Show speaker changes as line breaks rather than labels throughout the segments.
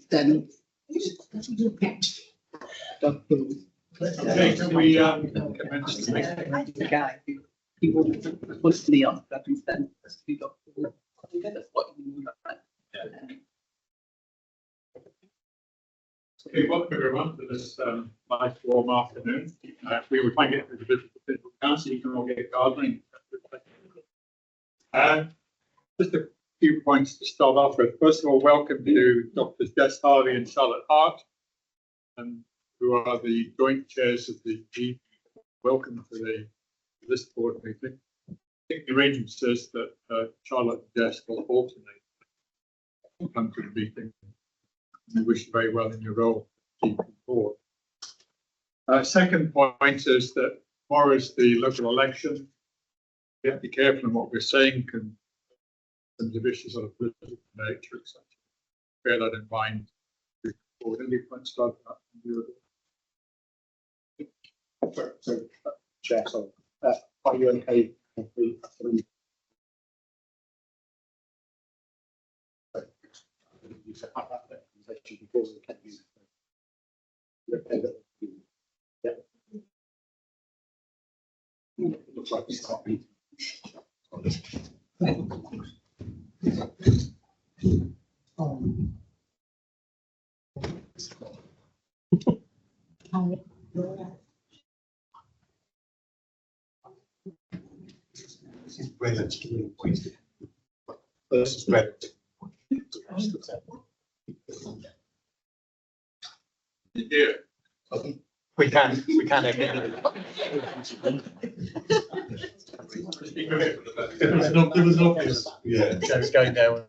then
Okay, can we commence the meeting?
the guy he would put me on that instead of that's what you mean by that.
Okay, welcome everyone to this nice warm afternoon. We will try and get through the business of Central Council. You can all get gardening. Just a few points to start off with. First of all, welcome to Drs. Jess Harvey and Charlotte Hart, who are the joint chairs of the G. Welcome to this board meeting. I think the arrangement says that Charlotte and Jess will alternate come to the meeting. We wish you very well in your role as GP board. Second point is that tomorrow is the local election. We have to be careful in what we're saying in terms of issues of a political nature, etc. Bear that in mind. Any points start that?
So, Chair, sorry. Are you okay with the you said have that conversation before we can use it. You're okay with it? Yeah. It looks like we start meeting. This is relatively pointed. This is relatively
Yeah.
We can again.
It was obvious.
Yeah. Joe's going down.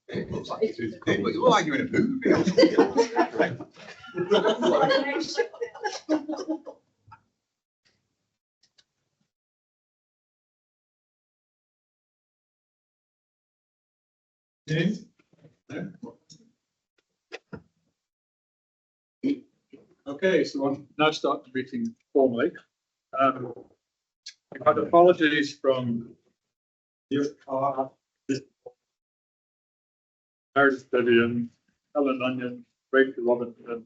It looks like it looks like you're in a movie.
Okay, so I'll now start the meeting formally. We've had apologies from Meredith Vivian, Helen Onion, Rachel Robinson,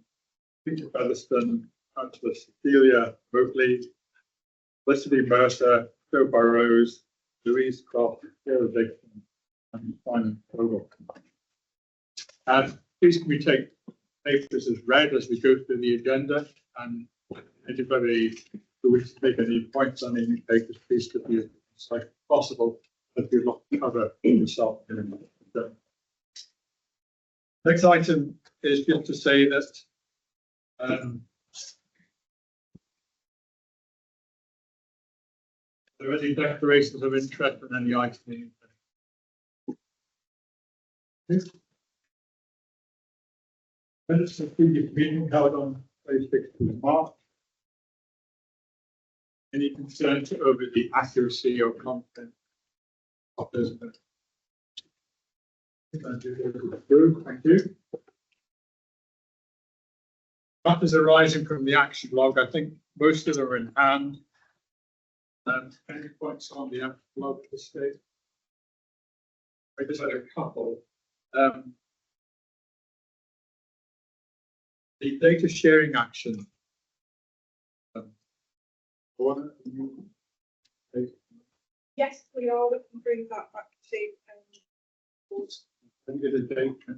Peter Featherstone, Councillor Cecilia Moatley, Felicity Mercer, Joe Burrows, Louise Croft, Sarah Dixon, and Simon Vogel. Please can we take papers as read as we go through the agenda, and anybody who wishes to make any points on any papers, please could be as concise as possible, as we not cover yourself in the next item is just to say that there are any declarations of interest in any item. Minutes of previous meeting held on 26th of March. Any concerns over the accuracy or content of those minutes? Thank you. Matters arising from the action log, I think most of them are in hand. Any points on the action log at this stage? I just had a couple. The data sharing action.
Yes, we are. We can bring that back to board.
Get a date.
I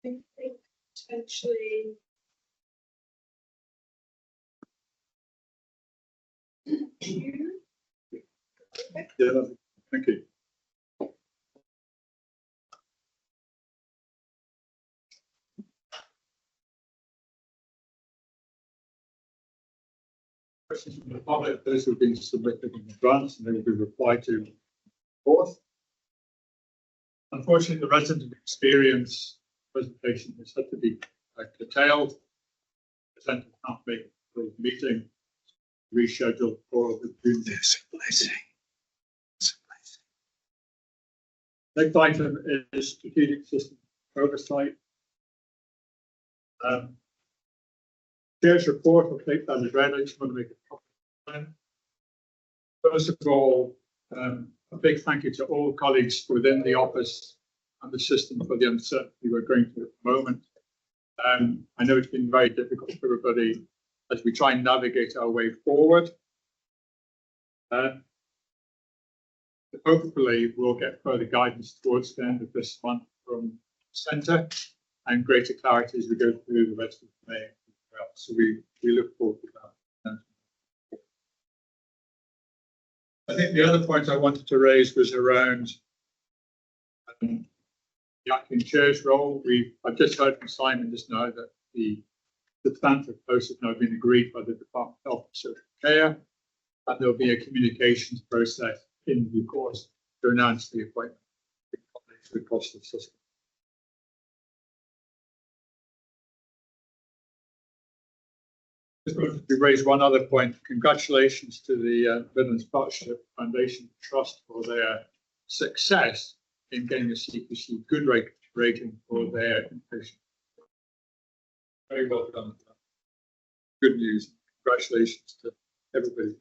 think potentially. June.
Yeah, thank you. Questions from the public, those who have been submitted in advance, and they will be replied to fourth. Unfortunately, the resident experience presentation has had to be curtailed. The centre can't make the meeting rescheduled for the June.
It's a blessing. It's a blessing.
Next item is strategic system oversight. Chair's report will take that as read. I just want to make a comment. First of all, A big thank you to all colleagues within the office and the system for the uncertainty we're going through at the moment. I know it's been very difficult for everybody as we try and navigate our way forward. Hopefully we'll get further guidance towards the end of this month from Centre and greater clarity as we go through the rest of May as well. So we look forward to that. I think the other point I wanted to raise was around the acting chair's role. I've just heard from Simon just now that the substantive post has now been agreed by the Department of Health and Social Care, and there'll be a communications process in due course to announce the appointment across the system. Just wanted to raise one other point. Congratulations to the Midlands Partnership Foundation Trust for their success in getting a CQC good rating for their inpatient. Very well done. Good news. Congratulations to everybody.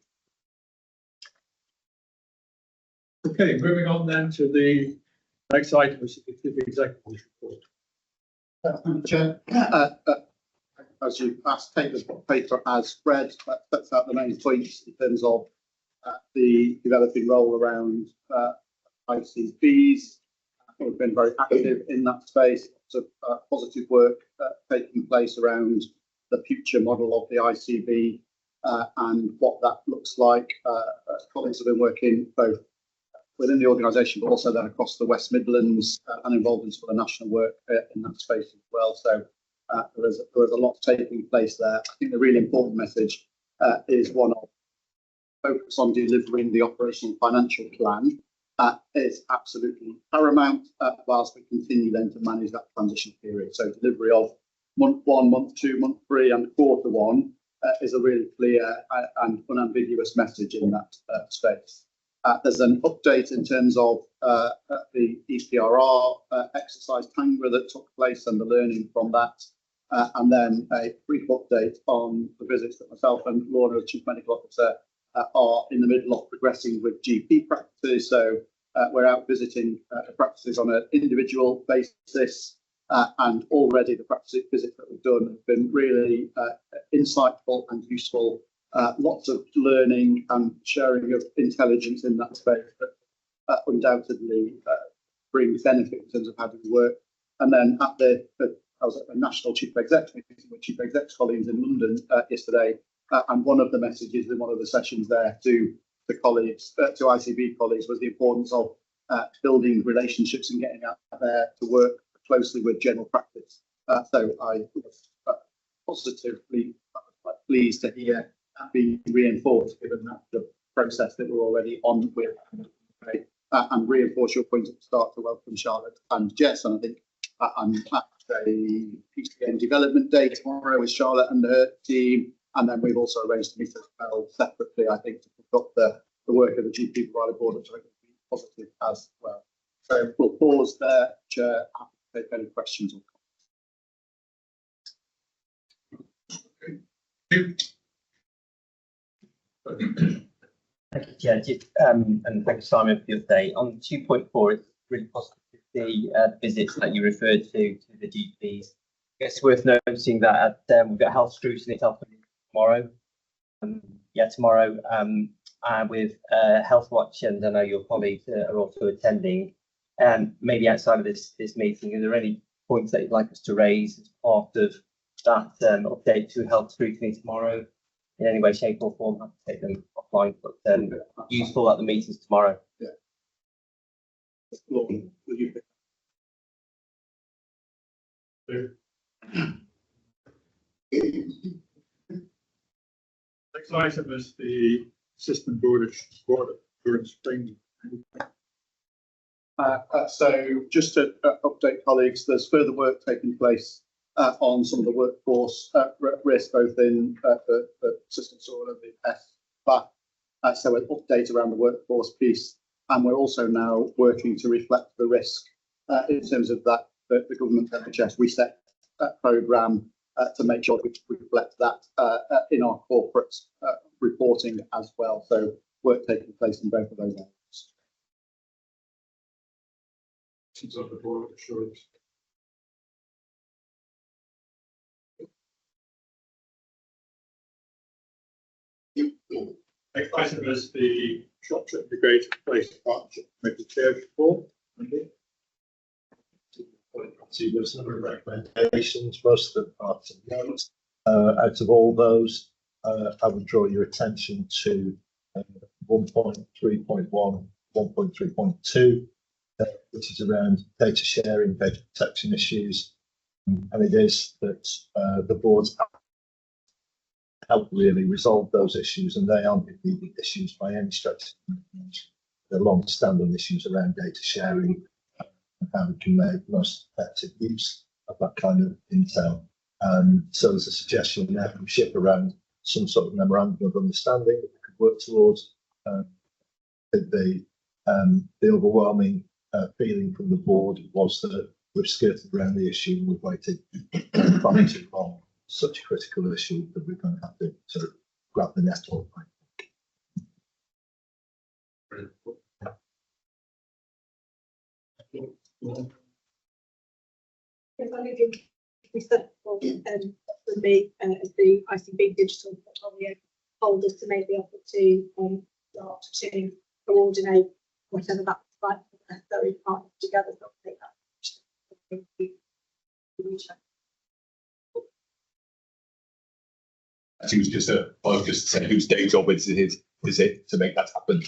Okay, moving on then to the next item, which is the executive report.
Chair, as you asked, take the paper as read. That sets out the main points in terms of the developing role around ICBs. We've been very active in that space. Lots of positive work taking place around the future model of the ICB and what that looks like. Colleagues have been working both within the organisation, but also then across the West Midlands and involved in sort of national work in that space as well. So there is a lot taking place there. I think the really important message is one of focus on delivering the operational financial plan is absolutely paramount whilst we continue then to manage that transition period. So delivery of month 1, month 2, month 3 and quarter 1 is a really clear and unambiguous message in that space. There's an update in terms of the EPRR exercise Tangra that took place and the learning from that. And then a brief update on the visits that myself and Lorna, the Chief Medical Officer, are in the middle of progressing with GP practices. So we're out visiting practices on an individual basis. And already the practice visits that we've done have been really insightful and useful. Lots of learning and sharing of intelligence in that space that undoubtedly brings benefit in terms of how we work. And then I was at a national chief exec meeting with chief exec colleagues in London yesterday, and one of the messages in one of the sessions there to the colleagues, to ICB colleagues, was the importance of building relationships and getting out there to work closely with general practice. So I was positively quite pleased to hear that being reinforced, given that the process that we're already on with, and reinforce your point at the start to welcome Charlotte and Jess. And I think I'm at a PCN development day tomorrow with Charlotte and her team, and then we've also arranged to meet as well separately, I think, to pick up the work of the GP provider board, which I think will be positive as well. So we'll pause there, Chair, happy to take any questions or comments.
Thank you, Chair. And thank you, Simon, for the update. On 2.4, it's really positive to see the visits that you referred to the GPs. I guess it's worth noting that we've got health scrutiny at Telford tomorrow. Tomorrow with Health Watch, and I know your colleagues are also attending. Maybe outside of this meeting, are there any points that you'd like us to raise as part of that update to health scrutiny tomorrow? In any way, shape or form, have to take them offline, but useful at the meetings tomorrow.
Yeah.
Next item is the System Board Assurance Training.
So just to update colleagues, there's further work taking place on some of the workforce risk, both in the system sort of the SBAC. So an update around the workforce piece, and we're also now working to reflect the risk in terms of that the government NHS reset programme to make sure we reflect that in our corporate reporting as well. So work taking place in both of those areas.
Questions on the board of assurance? Next item is the Shropshire Integrated Place Partnership Committee Chair report.
See, there's a number of recommendations, most of them are to note. Out of all those, I would draw your attention to 1.3.1, 1.3.2, which is around data sharing, data protection issues. And it is that the boards help really resolve those issues, and they aren't immediate issues by any stretch of the imagination. They're long-standing issues around data sharing and how we can make the most effective use of that kind of intel. So there's a suggestion there from SHIP around some sort of memorandum of understanding that we could work towards. The overwhelming feeling from the board was that we've skirted around the issue and we've waited far too long. Such a critical issue that we're going to have to sort of grab the nettle.
Yes, I think we said for me as the ICB digital portfolio holders to make the offer to start to coordinate whatever that's like for the necessary partners together. So I'll take that.
Actually, it was just I was just saying whose day job is it to make that happen?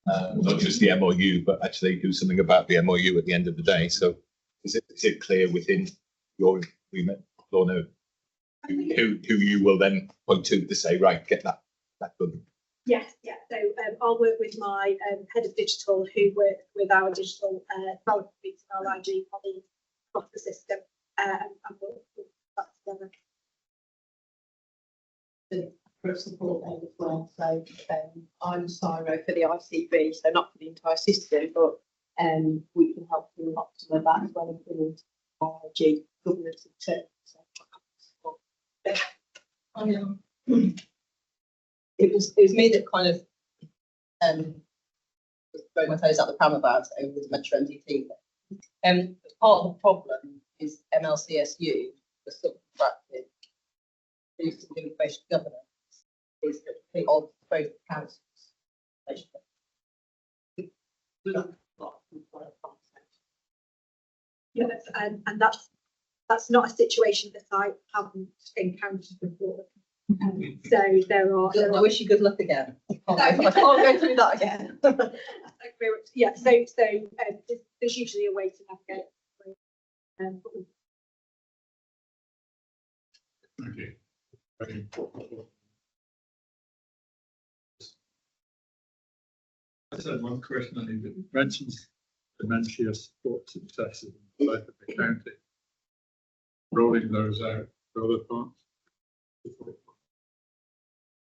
Not just the MOU, but actually do something about the MOU at the end of the day. So is it clear within your agreement, Lorna, who you will then point to say, right, get that done?
Yes, yeah. So I'll work with my head of digital, who works with our digital development and our IG colleagues across the system, and we'll put that together.
For support there as well. So I'm CIRO for the ICB, so not for the entire system, but we can help them up to that as well as bring our IG governance and tech.
It was me that kind of throwing my toes out the pram about it over the Metro MDT. Part of the problem is MLCSU, the subcontracted use of information governance, is that the of both councils.
Yeah, and that's not a situation that I haven't encountered before. So there are.
I wish you good luck again. I can't go through that again.
Yeah, so there's usually a way to navigate.
Okay. I just had one question. I think it mentions dementia support successes in both of the county. Rolling those out for other parts.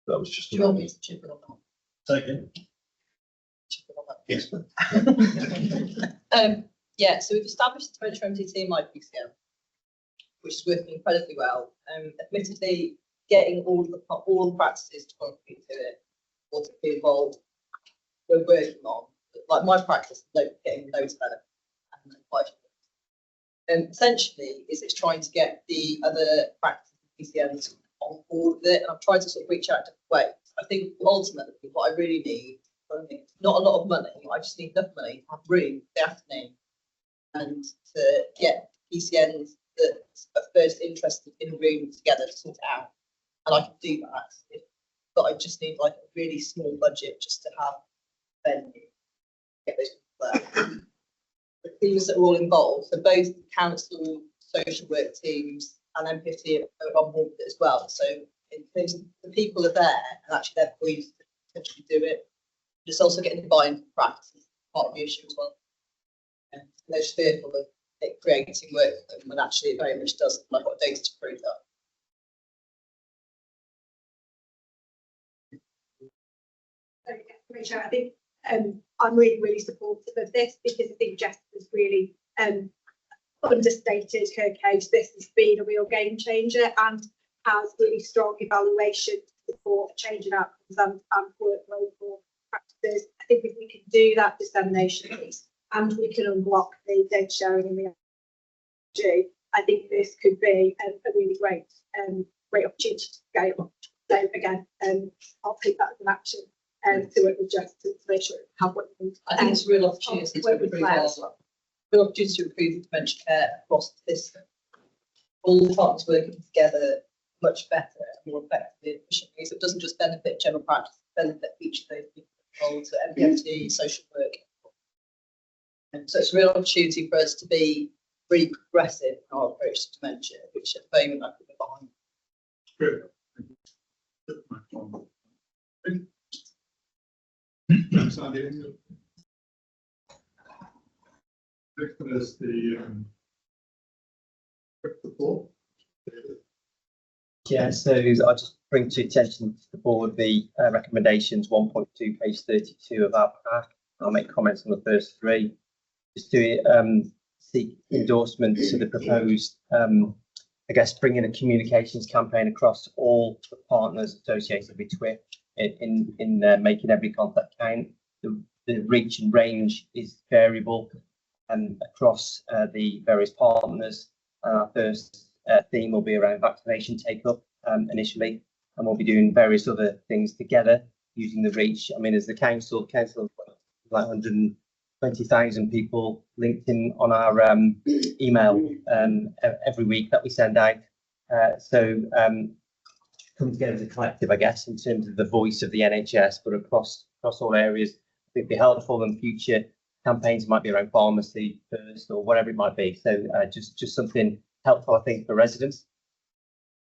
That was just
Do you want me to chip it on
second. Yes.
that? Yeah, so we've established the Metro MDT and MyPCM, which is working incredibly well. Admittedly, getting all the practices to contribute to it or to be involved, we're working on. Like my practice, getting loads better. Essentially, it's trying to get the other practices PCMs on board with it, and I've tried to sort of reach out different ways. I think ultimately what I really need, not a lot of money, I just need enough money to have room the afternoon and to get PCNs that are first interested in a room together to sort it out. And I can do that, but I just need like a really small budget just to have venue, get those people there. The teams that are all involved, so both council, social work teams and MPFT are on board with it as well. So in terms of the people are there and actually they're poised to potentially do it. Just also getting the buy-in from practice is part of the issue as well. And they're just fearful of it creating work for them when actually it very much doesn't. I've got data to prove that.
Rachel, I think I'm really supportive of this because I think Jess has really understated her case. This has been a real game changer and has really strong evaluation to support change in outcomes and workload for practices. I think if we can do that dissemination piece and we can unblock the data sharing in the IG, I think this could be a really great opportunity to scale up. So again, I'll take that as an action to work with Jess to make sure we have what we need.
I think it's a real opportunity to
work with
improve our,
players.
real opportunity to improve dementia care across the system. All partners working together much better and more effectively and efficiently. So it doesn't just benefit general practice, it benefit each of those people involved, so MPFT, social work. And so it's a real opportunity for us to be really progressive in our approach to dementia, which at the moment I think we're behind.
Good. Thanks, Andy. Next one is the report.
Yeah, so I'll just bring to attention to the board the recommendations 1.2, page 32 of our pack. I'll make comments on the first three. Just to seek endorsement to the proposed, I guess, bringing a communications campaign across all the partners associated with TWIP in making every contact count. The reach and range is variable across the various partners. Our first theme will be around vaccination take-up initially, and we'll be doing various other things together using the reach. I mean, as the council like 120,000 people linked in on our email every week that we send out. So come together as a collective, I guess, in terms of the voice of the NHS, but across all areas. I think it'd be helpful in future campaigns might be around pharmacy first or whatever it might be. So just something helpful, I think, for residents.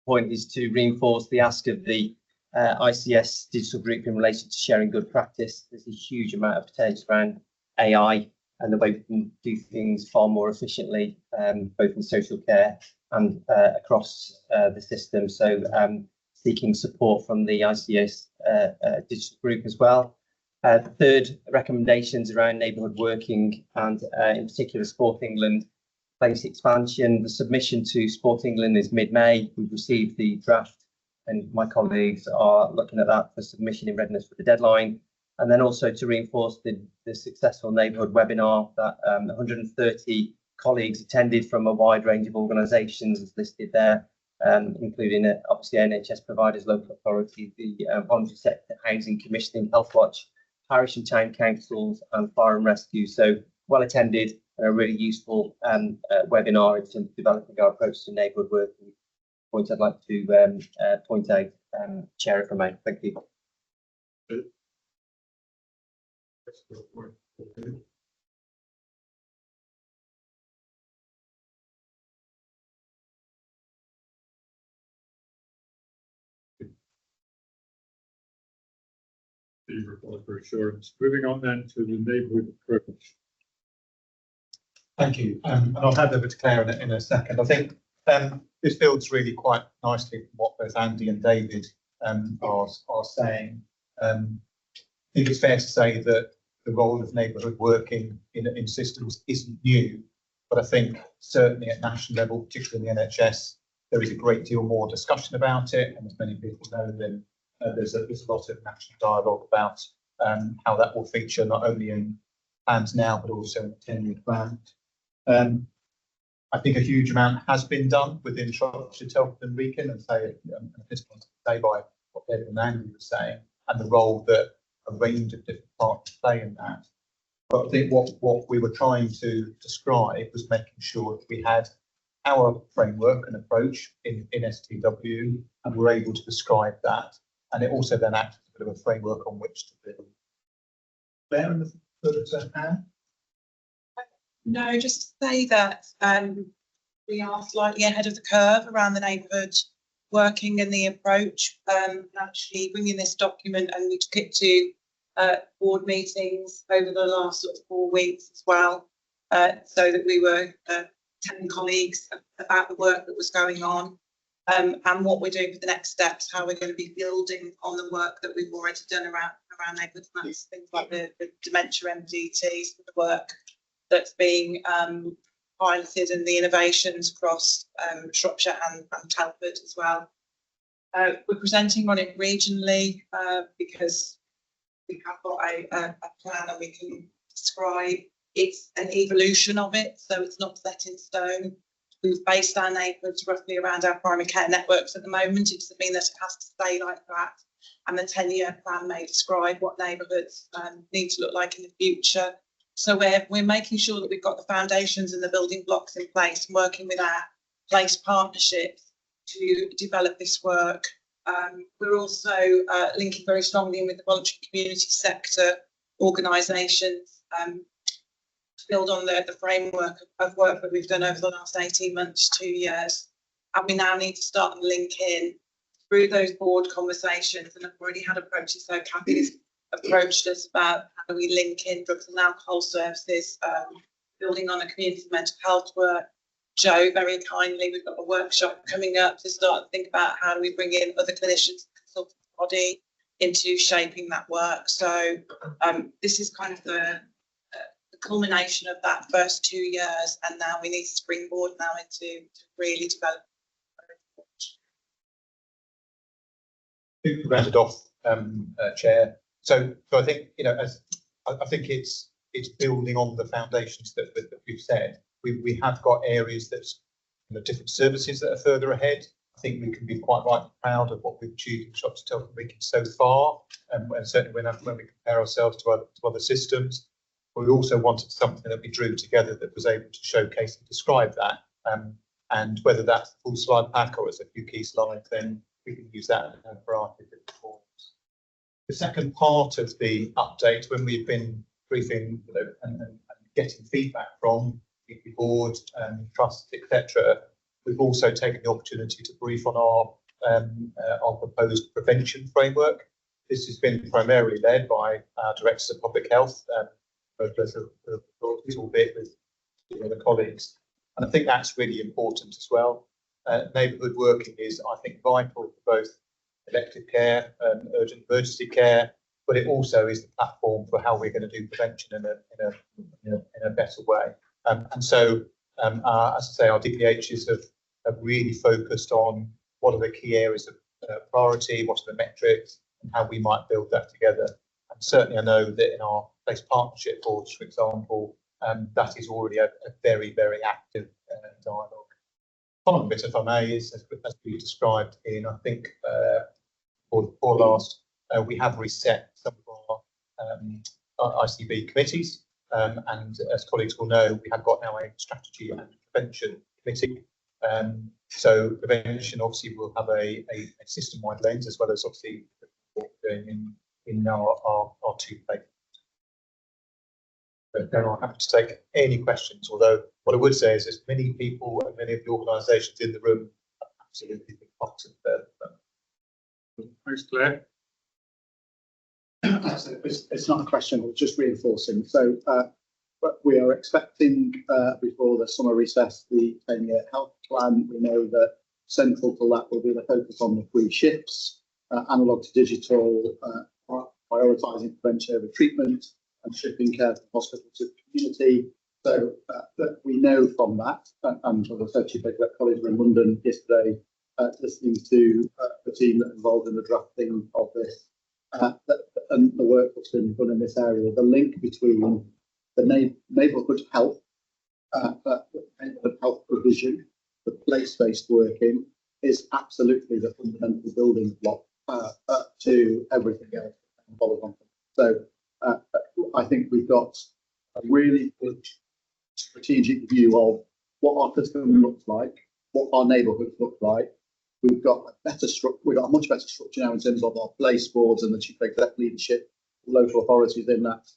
Point is to reinforce the ask of the ICS digital group in relation to sharing good practice. There's a huge amount of potential around AI and the way we can do things far more efficiently, both in social care and across the system. So seeking support from the ICS digital group as well. The third recommendations around neighbourhood working and in particular Sport England place expansion. The submission to Sport England is mid-May. We've received the draft and my colleagues are looking at that for submission in readiness for the deadline. And then also to reinforce the successful neighbourhood webinar that 130 colleagues attended from a wide range of organisations as listed there, including obviously NHS providers, local authorities, the voluntary sector, housing, commissioning, health watch, parish and town councils and fire and rescue. So well attended and a really useful webinar in terms of developing our approach to neighbourhood work. Point I'd like to point out, Chair, if I may. Thank you.
The report for assurance. Moving on then to the neighbourhood approach.
Thank you. And I'll hand over to Claire in a second. I think this builds really quite nicely from what both Andy and David are saying. I think it's fair to say that the role of neighbourhood working in systems isn't new, but I think certainly at national level, particularly in the NHS, there is a great deal more discussion about it. And as many people know, then there's a lot of national dialogue about how that will feature not only in plans now, but also in the 10-year plan. I think a huge amount has been done within Shropshire, Telford and Wrekin, and say at this point today by what David and Andy were saying, and the role that a range of different parts play in that. But I think what we were trying to describe was making sure that we had our framework and approach in STW, and we're able to describe that. And it also then acts as a bit of a framework on which to build. Claire, and the hand?
No, just to say that we are slightly ahead of the curve around the neighbourhood working and the approach. Actually bringing this document, and we took it to board meetings over the last sort of 4 weeks as well, so that we were telling colleagues about the work that was going on and what we're doing for the next steps, how we're going to be building on the work that we've already done around neighbourhood plans, things like the dementia MDTs, the work that's being piloted and the innovations across Shropshire and Telford as well. We're presenting on it regionally because we have got a plan and we can describe it's an evolution of it, so it's not set in stone. We've based our neighbourhoods roughly around our primary care networks at the moment. It doesn't mean that it has to stay like that. And the 10-year plan may describe what neighbourhoods need to look like in the future. So we're making sure that we've got the foundations and the building blocks in place, and working with our place partnerships to develop this work. We're also linking very strongly with the voluntary community sector organisations to build on the framework of work that we've done over the last 18 months, 2 years. And we now need to start and link in through those board conversations, and I've already had approaches. So Kathy's approached us about how do we link in drugs and alcohol services, building on a community mental health work. Joe, very kindly, we've got a workshop coming up to start to think about how do we bring in other clinicians, consultant body into shaping that work. So this is kind of the culmination of that first 2 years, and now we need to springboard now into to really develop.
Rounded off, Chair. So I think, you know, as I think it's building on the foundations that we've said. We have got areas that's, you know, different services that are further ahead. I think we can be quite right and proud of what we've achieved in Shropshire, Telford and Wrekin so far, and certainly when we compare ourselves to other systems. But we also wanted something that we drew together that was able to showcase and describe that. And whether that's a full slide pack or it's a few key slides, then we can use that in a variety of different forms. The second part of the update, when we've been briefing, you know, and getting feedback from the board, trusts, etc., we've also taken the opportunity to brief on our proposed prevention framework. This has been primarily led by our Directors of Public Health, albeit with the other colleagues. And I think that's really important as well. Neighbourhood working is, I think, vital for both elective care and urgent emergency care, but it also is the platform for how we're going to do prevention in a better way. And so, as I say, our DPHs have really focused on what are the key areas of priority, what are the metrics, and how we might build that together. And certainly, I know that in our place partnership boards, for example, that is already a very, very active dialogue. Final bit, if I may, is as we described in, I think, before last, we have reset some of our ICB committees, and as colleagues will know, we have got now a strategy and prevention committee. So prevention obviously will have a system-wide lens, as well as obviously what we're doing in our two places. But then I'm happy to take any questions, although what I would say is there's many people and many of the organisations in the room are absolutely big parts of the
Thanks, Claire.
It's not a question, it's just reinforcing. So but we are expecting before the summer recess the 10-year health plan. We know that central to that will be the focus on the 3 shifts, analog to digital, prioritising prevention over treatment, and shifting care from hospital to community. So that we know from that, and as I said to you, colleagues were in London yesterday, listening to the team that involved in the drafting of this, and the work that's been done in this area, the link between the neighbourhood health, neighbourhood health provision, the place-based working is absolutely the fundamental building block to everything else that follows on. So I think we've got a really good strategic view of what our system looks like, what our neighbourhoods look like. We've got a better structure. We've got a much better structure now in terms of our place boards and the chief exec leadership, local authorities in that.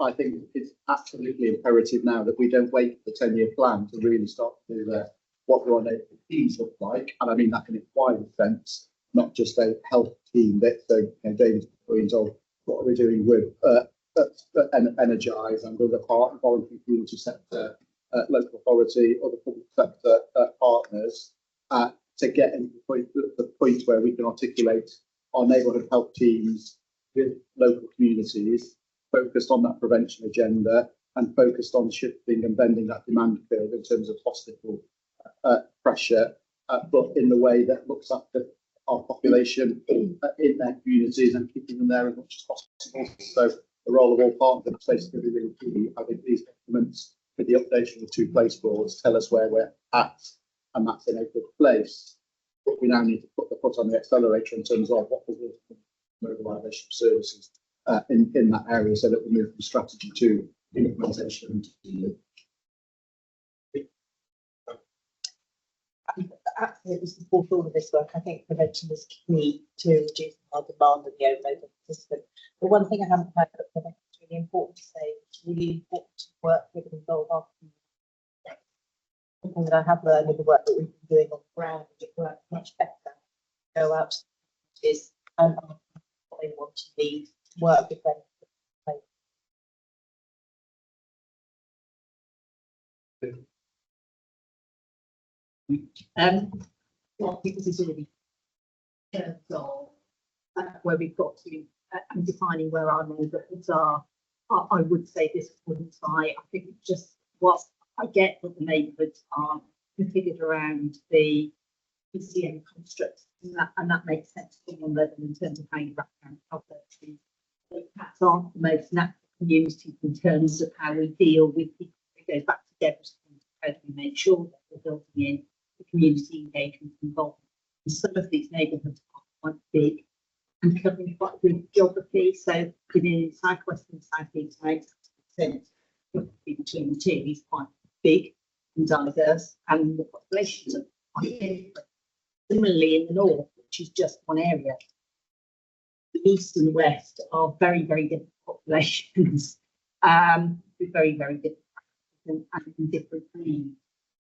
I think it's absolutely imperative now that we don't wait for the 10-year plan to really start to do what do our neighbourhood teams look like, and I mean that in its wider sense, not just a health team bit. So, you know, David's point of what are we doing with Energize and other part voluntary community sector, local authority, other public sector partners, to get into the point where we can articulate our neighbourhood health teams with local communities, focused on that prevention agenda and focused on shifting and bending that demand curve in terms of hospital pressure, but in the way that looks after our population in their communities and keeping them there as much as possible. So the role of all partners in the space is going to be really key. I think these documents with the updates from the two place boards tell us where we're at, and that's in a good place. But we now need to put the foot on the accelerator in terms of what the mobilisation of services in that area, so that we move from strategy to implementation.
Absolutely support all of this work. I think prevention is key to reducing our demand and the overload of the system. But one thing I haven't heard, but I think it's really important to say, it's really important to work with and involve our community. Something that I have learned in the work that we've been doing on the ground, it works much better. Go out to this and what they want to need, work with them. Well, I think this is really terms of where we've got to and defining where our neighbourhoods are. I would say this wouldn't I think just what I get that the neighbourhoods are configured around the PCN constructs, and that makes sense to one level in terms of how you wrap around properties. But perhaps aren't the most natural communities in terms of how we deal with people. It goes back to Deborah's point, how do we make sure that we're building in the community engagement involvement. And some of these neighbourhoods are quite big and covering quite a good geography. So within South West and South East makes sense. Between the two is quite big and diverse, and the populations are quite different. Similarly, in the north, which is just one area, the east and the west are very, very different populations with very, very different practices and different needs.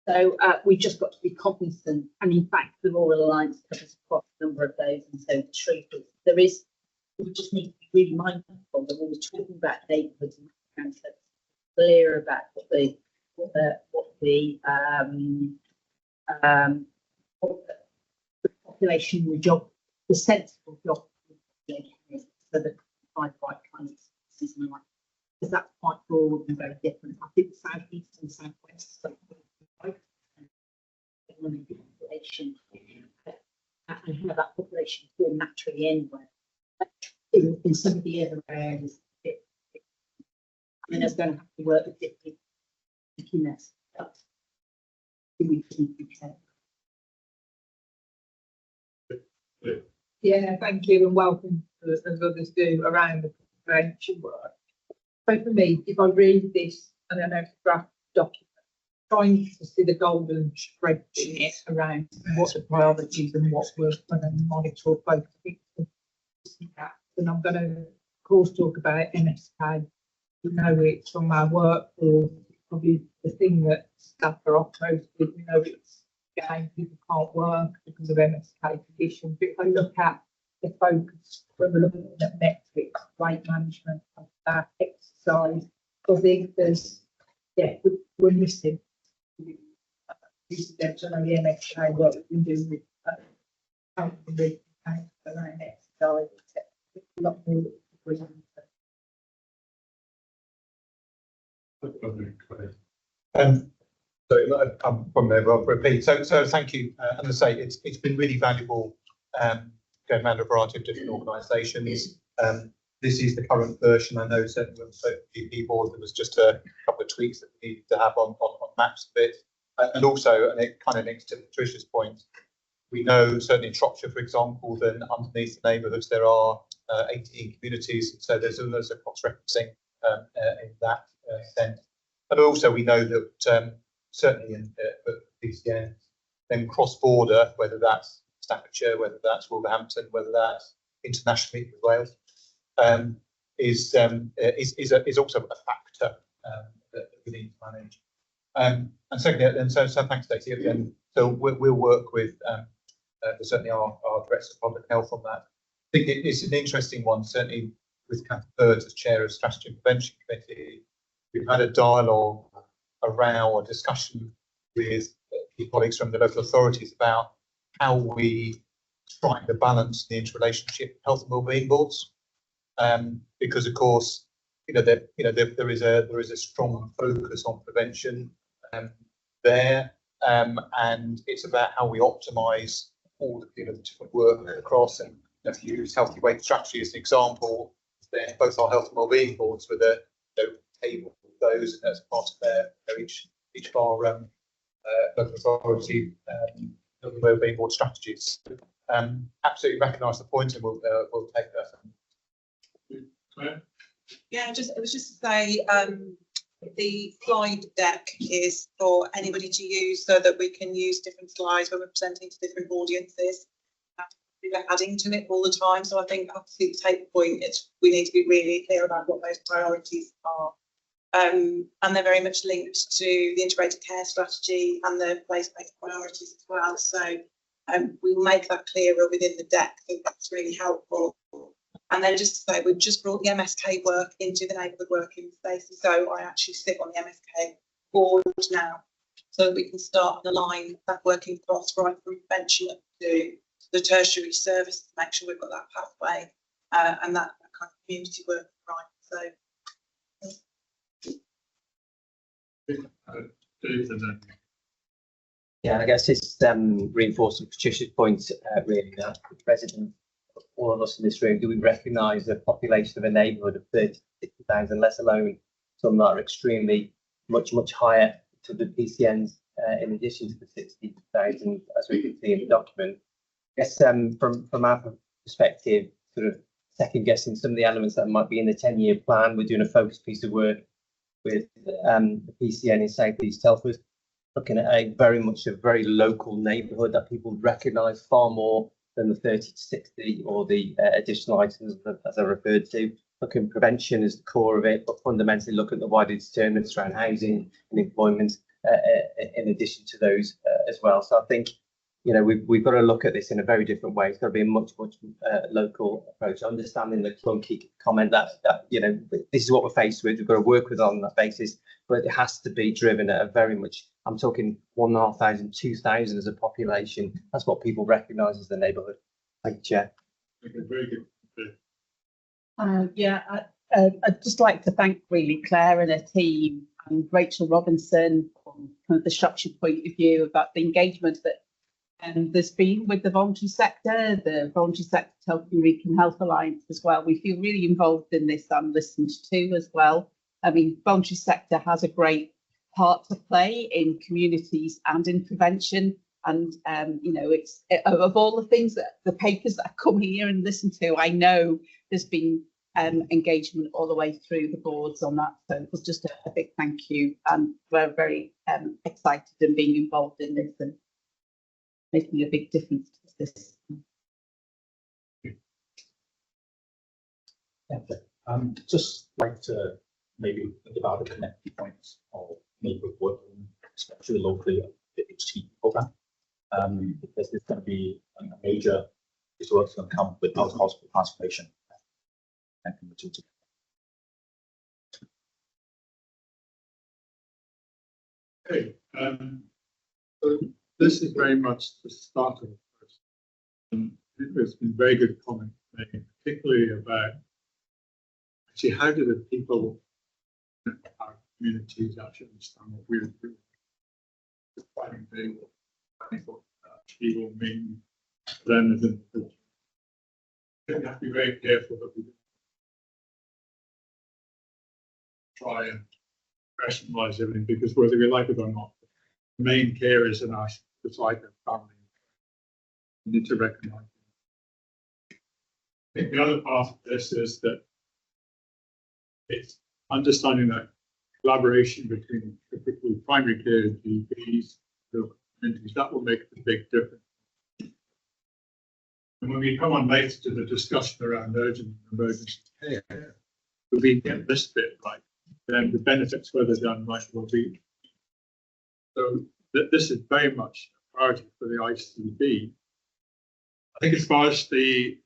So we've just got to be cognizant, and in fact, the Rural Alliance covers across a number of those, and so the Shrewsbury. We just need to be really mindful that when we're talking about neighbourhoods and concepts, clear about what the population, the job, the sensible job is, so that provide right kind of services and like, because that's quite broad and very different. I think the South East and South West population and how that population form naturally anyway. In some of the other areas, I mean, there's going to have to work with different stickiness.
Yeah, thank you, and welcome as others do around the prevention work. So for me, if I read this, and I know it's a draft document, trying to see the golden thread in it around what the priorities and what we're going to monitor both things. And I'm going to, of course, talk about MSK. We know it's from our work, or probably the thing that staff are opposed with. We know it's again, people can't work because of MSK conditions. But if I look at the focus when we're looking at metrics, weight management, exercise, I think there's, we're missing. The MSK work we've been doing with around exercise, etc. A lot more
I'm from there, Rob, repeat. So thank you. And as I say, it's been really valuable going around a variety of different organisations. This is the current version. I know certainly with the GP board, there was just a couple of tweaks that we needed to have on maps of it. And also, and it kind of links to Tricia's point, we know certainly in Shropshire, for example, then underneath the neighbourhoods there are 18 communities. So there's a cross-referencing in that sense. And also we know that certainly in PCN, then cross-border, whether that's Staffordshire, whether that's Wolverhampton, whether that's internationally with Wales, is also a factor that we need to manage. And secondly, and so thanks, Stacey, again. So we'll work with certainly our director of public health on that. I think it's an interesting one, certainly with Catherine Bird as chair of Strategy and Prevention Committee. We've had a dialogue, a row, a discussion with colleagues from the local authorities about how we try to balance the interrelationship with health and wellbeing boards, because of course, there is a strong focus on prevention there, and it's about how we optimise all the different work across. And if you use healthy weight strategy as an example, both our health and wellbeing boards with a table of those as part of each of our local authority health and wellbeing board strategies. Absolutely recognise the point, and we'll take that.
Claire?
Yeah, it was just to say, the slide deck is for anybody to use so that we can use different slides when we're presenting to different audiences. We're adding to it all the time, so I think absolutely take the point. We need to be really clear about what those priorities are. And they're very much linked to the integrated care strategy and the place-based priorities as well. So we will make that clearer within the deck. I think that's really helpful. And then just to say, we've just brought the MSK work into the neighbourhood working spaces. So I actually sit on the MSK board now, so that we can start and align that working across right from prevention up to the tertiary service to make sure we've got that pathway and that kind of community work right. So.
Yeah, I guess it's reinforcing Patricia's point, really, that residents, all of us in this room, do we recognise the population of a neighbourhood of 30,000, let alone some that are extremely much higher to the PCNs, in addition to the 60,000, as we can see in the document. I guess from our perspective, sort of second guessing some of the elements that might be in the 10-year plan, we're doing a focused piece of work with the PCN in South East Telford, looking at a very local neighbourhood that people recognise far more than the 30 to 60 or the additional items as I referred to. Looking at prevention as the core of it, but fundamentally look at the wider determinants around housing and employment in addition to those as well. So I think, you know, we've got to look at this in a very different way. It's got to be a much local approach. Understanding the clunky comment that you know, this is what we're faced with. We've got to work with on that basis, but it has to be driven at a very much. I'm talking 1,500, 2,000 as a population. That's what people recognise as the neighbourhood. Thank you, Chair.
Okay, very good.
I'd just like to thank really Claire and her team and Rachel Robinson from kind of the Shropshire point of view about the engagement that there's been with the voluntary sector, Telford and Wrekin Health Alliance as well. We feel really involved in this and listened to as well. I mean, voluntary sector has a great part to play in communities and in prevention. And, you know, it's of all the things that the papers that I've come here and listened to, I know there's been engagement all the way through the boards on that. So it was just a big thank you. And we're very excited in being involved in this and making a big difference to this.
Just like to maybe think about the connecting points of neighbourhood working, especially locally, the HT program, because there's going to be a major resource going to come with hospital transformation.
Okay, so this is very much the start of the process. There's been very good comment made, particularly about actually how do the people in our communities actually understand what we're doing. Defining what actually will mean to them as individuals. We have to be very careful that we don't try and rationalise everything, because whether we like it or not, the main carers in our society are family. We need to recognise it. I think the other part of this is that it's understanding that collaboration between particularly primary care, GPs, local communities, that will make a big difference. And when we come on later to the discussion around urgent and emergency care, if we get this bit right, then the benefits further down the line will be. So this is very much a priority for the ICB. I think as far as the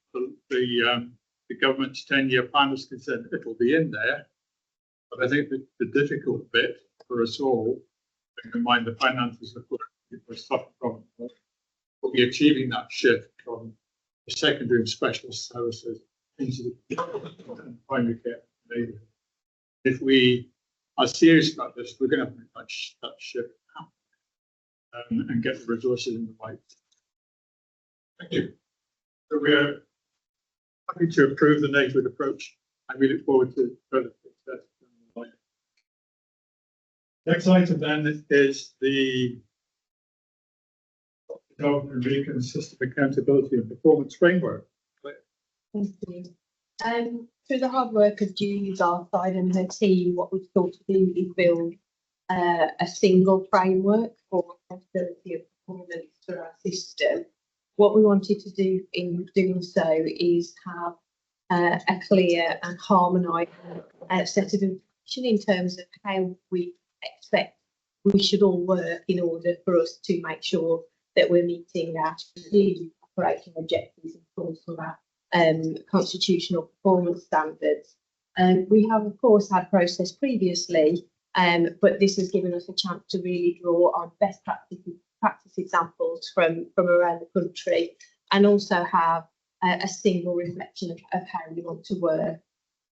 government's 10-year plan is concerned, it will be in there. But I think the difficult bit for us all, bearing in mind the finances of what we're suffering from, will be achieving that shift from the secondary and specialist services into the primary care neighbourhood. If we are serious about this, we're going to have to make that shift happen and get the resources in the right. Thank you. So we're happy to approve the neighbourhood approach and we look forward to further success. Next item then is the Telford and Wrekin System Accountability and Performance Framework.
Thank you. Through the hard work of Julie's our side and her team, what we've thought to do is build a single framework for accountability of performance for our system. What we wanted to do in doing so is have a clear and harmonised set of information in terms of how we expect we should all work in order for us to make sure that we're meeting our strategic operating objectives and also our constitutional performance standards. We have, of course, had process previously, but this has given us a chance to really draw on best practice examples from around the country, and also have a single reflection of how we want to work.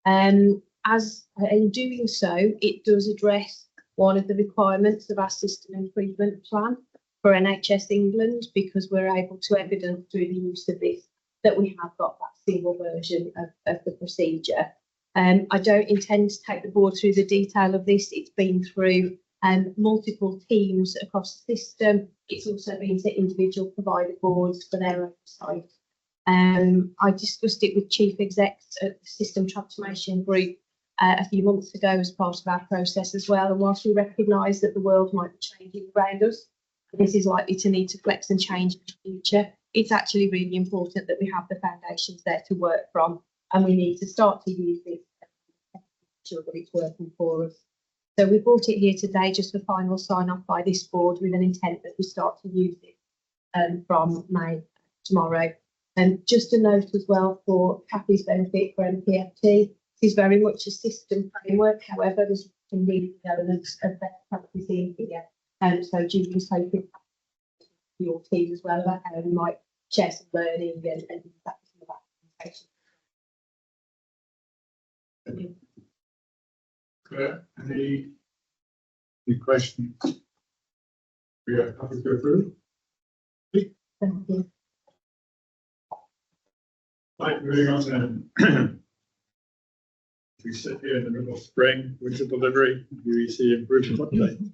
As in doing so, it does address one of the requirements of our system improvement plan for NHS England, because we're able to evidence through the use of this that we have got that single version of the procedure. I don't intend to take the board through the detail of this. It's been through multiple teams across the system. It's also been to individual provider boards for their oversight. I discussed it with chief execs at the System Transformation Group a few months ago as part of our process as well. And whilst we recognise that the world might be changing around us, this is likely to need to flex and change in the future, it's actually really important that we have the foundations there to work from, and we need to start to use this to ensure that it's working for us. So we brought it here today just for final sign off by this board, with an intent that we start to use it from May tomorrow. And just a note as well for Kathy's benefit for MPFT, this is very much a system framework. However, there's some really elements of best practice in here. So Julie's hoping your team as well about how we might share some learning and use that for some of that presentation.
Any questions? We are happy to go through.
Thank you.
Right, moving on then. We sit here in the middle of spring, winter delivery, UEC improvement update.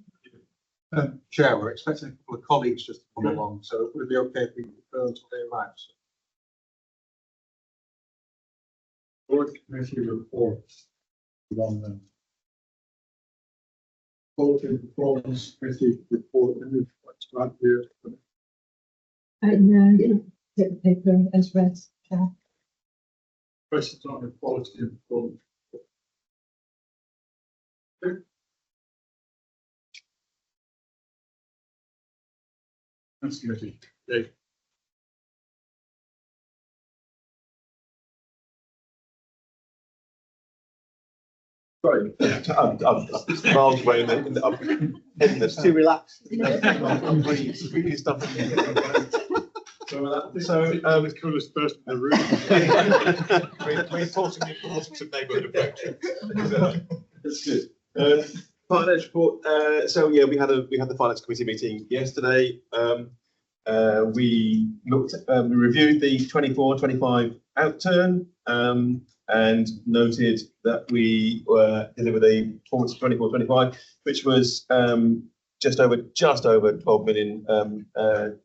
Chair, we're expecting a couple of colleagues just to come along, so would it be okay if we defer until they arrive?
Board committee reports. On the quality performance committee report. What's right here?
No, get the paper as read.
Questions on the quality and performance. That's committee. Dave.
Sorry, I'm miles away in this. Too relaxed.
So, the coolest person in the room.
Reinforcing the importance of neighbourhood approach. That's good. Finance report. So yeah, we had the finance committee meeting yesterday. We reviewed the 24-25 outturn and noted that we delivered a performance of 24-25, which was just over 12 million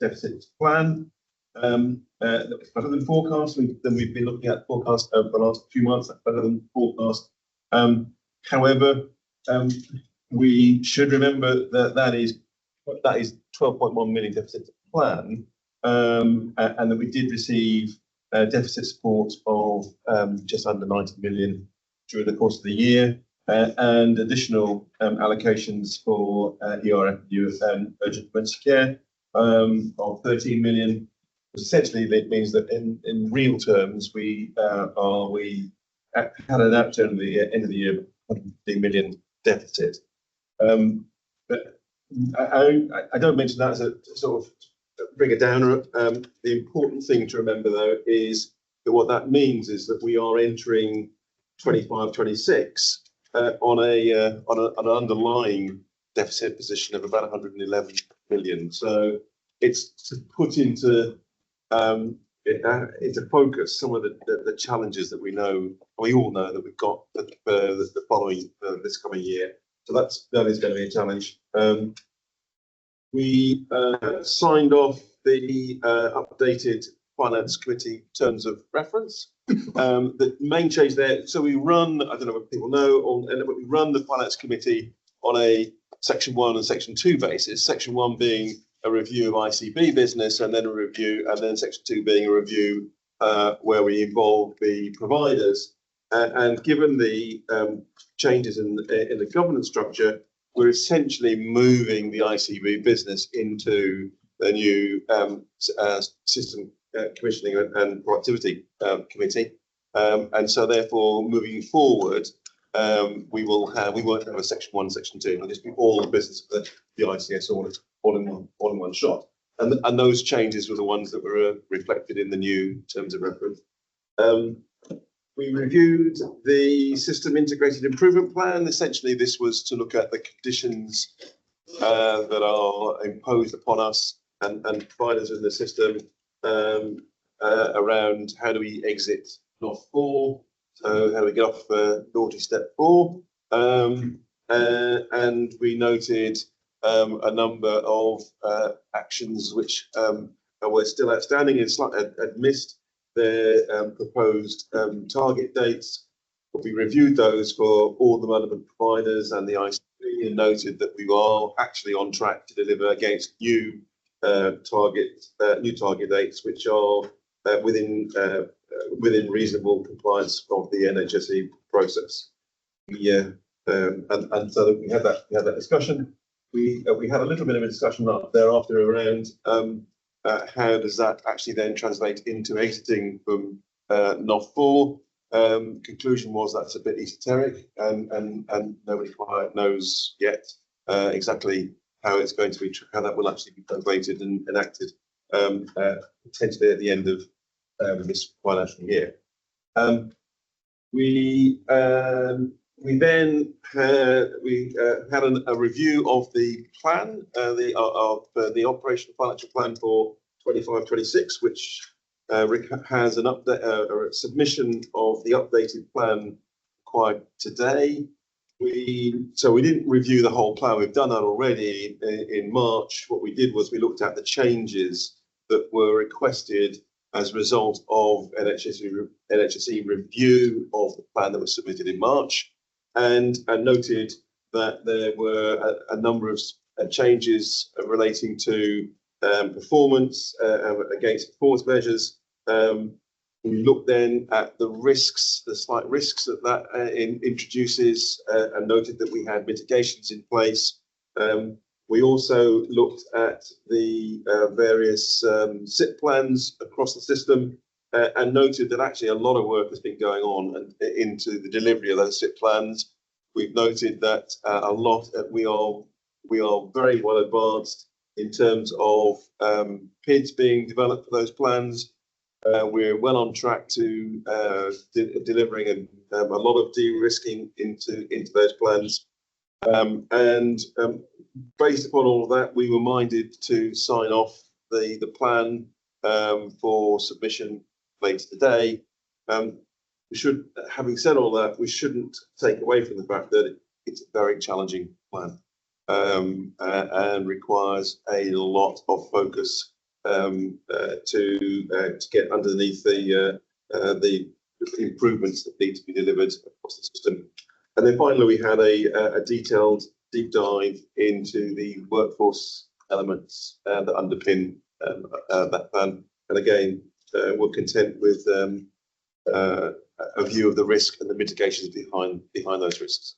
deficit plan. That was better than forecast. We've been looking at forecast over the last few months. That's better than forecast. However, we should remember that is 12.1 million deficit plan, and that we did receive deficit support of just under 90 million during the course of the year, and additional allocations for ERFU and urgent emergency care of 13 million. Essentially, that means that in real terms, we had an outturn at the end of the year of 150 million deficit. But I don't mention that as a sort of bring it down. The important thing to remember, though, is that what that means is that we are entering 25-26 on an underlying deficit position of about 111 million. So it's to put into
into focus some of the challenges that we all know that we've got for the following this coming year. So that is going to be a challenge. We signed off the updated Finance Committee terms of reference. The main change there, so we run, I don't know if people know, we run the Finance Committee on a Section 1 and Section 2 basis. Section 1 being a review of ICB business, and then a review, and then Section 2 being a review where we involve the providers. And given the changes in the governance structure, we're essentially moving the ICB business into the new system commissioning and productivity committee. And so therefore, moving forward, we won't have a Section 1, Section 2. It'll just be all the business of the ICS all in one shot. And those changes were the ones that were reflected in the new terms of reference. We reviewed the system integrated improvement plan. Essentially, this was to look at the conditions that are imposed upon us and providers in the system around how do we exit North 4, so how do we get off naughty step 4, and we noted a number of actions which were still outstanding and had missed their proposed target dates. But we reviewed those for all the relevant providers and the ICB and noted that we are actually on track to deliver against new target dates, which are within reasonable compliance of the NHS process. And so we had that discussion. We had a little bit of a discussion thereafter around how does that actually then translate into exiting from NOF 4. Conclusion was that's a bit esoteric, and nobody quite knows yet exactly how it's going to be, how that will actually be translated and enacted potentially at the end of this financial year. We then had a review of the plan, the operational financial plan for 25-26, which has an update, a submission of the updated plan required today. So we didn't review the whole plan. We've done that already in March. What we did was we looked at the changes that were requested as a result of NHSE review of the plan that was submitted in March, and noted that there were a number of changes relating to performance against performance measures. We looked then at the risks, the slight risks that introduces, and noted that we had mitigations in place. We also looked at the various SIP plans across the system and noted that actually a lot of work has been going on into the delivery of those SIP plans. We've noted that we are very well advanced in terms of PIDs being developed for those plans. We're well on track to delivering a lot of de-risking into those plans. Based upon all of that, we were minded to sign off the plan for submission later today. Having said all that, we shouldn't take away from the fact that it's a very challenging plan and requires a lot of focus to get underneath the improvements that need to be delivered across the system. And then finally, we had a detailed deep dive into the workforce elements that underpin that plan. And again, we're content with a view of the risk and the mitigations behind those risks.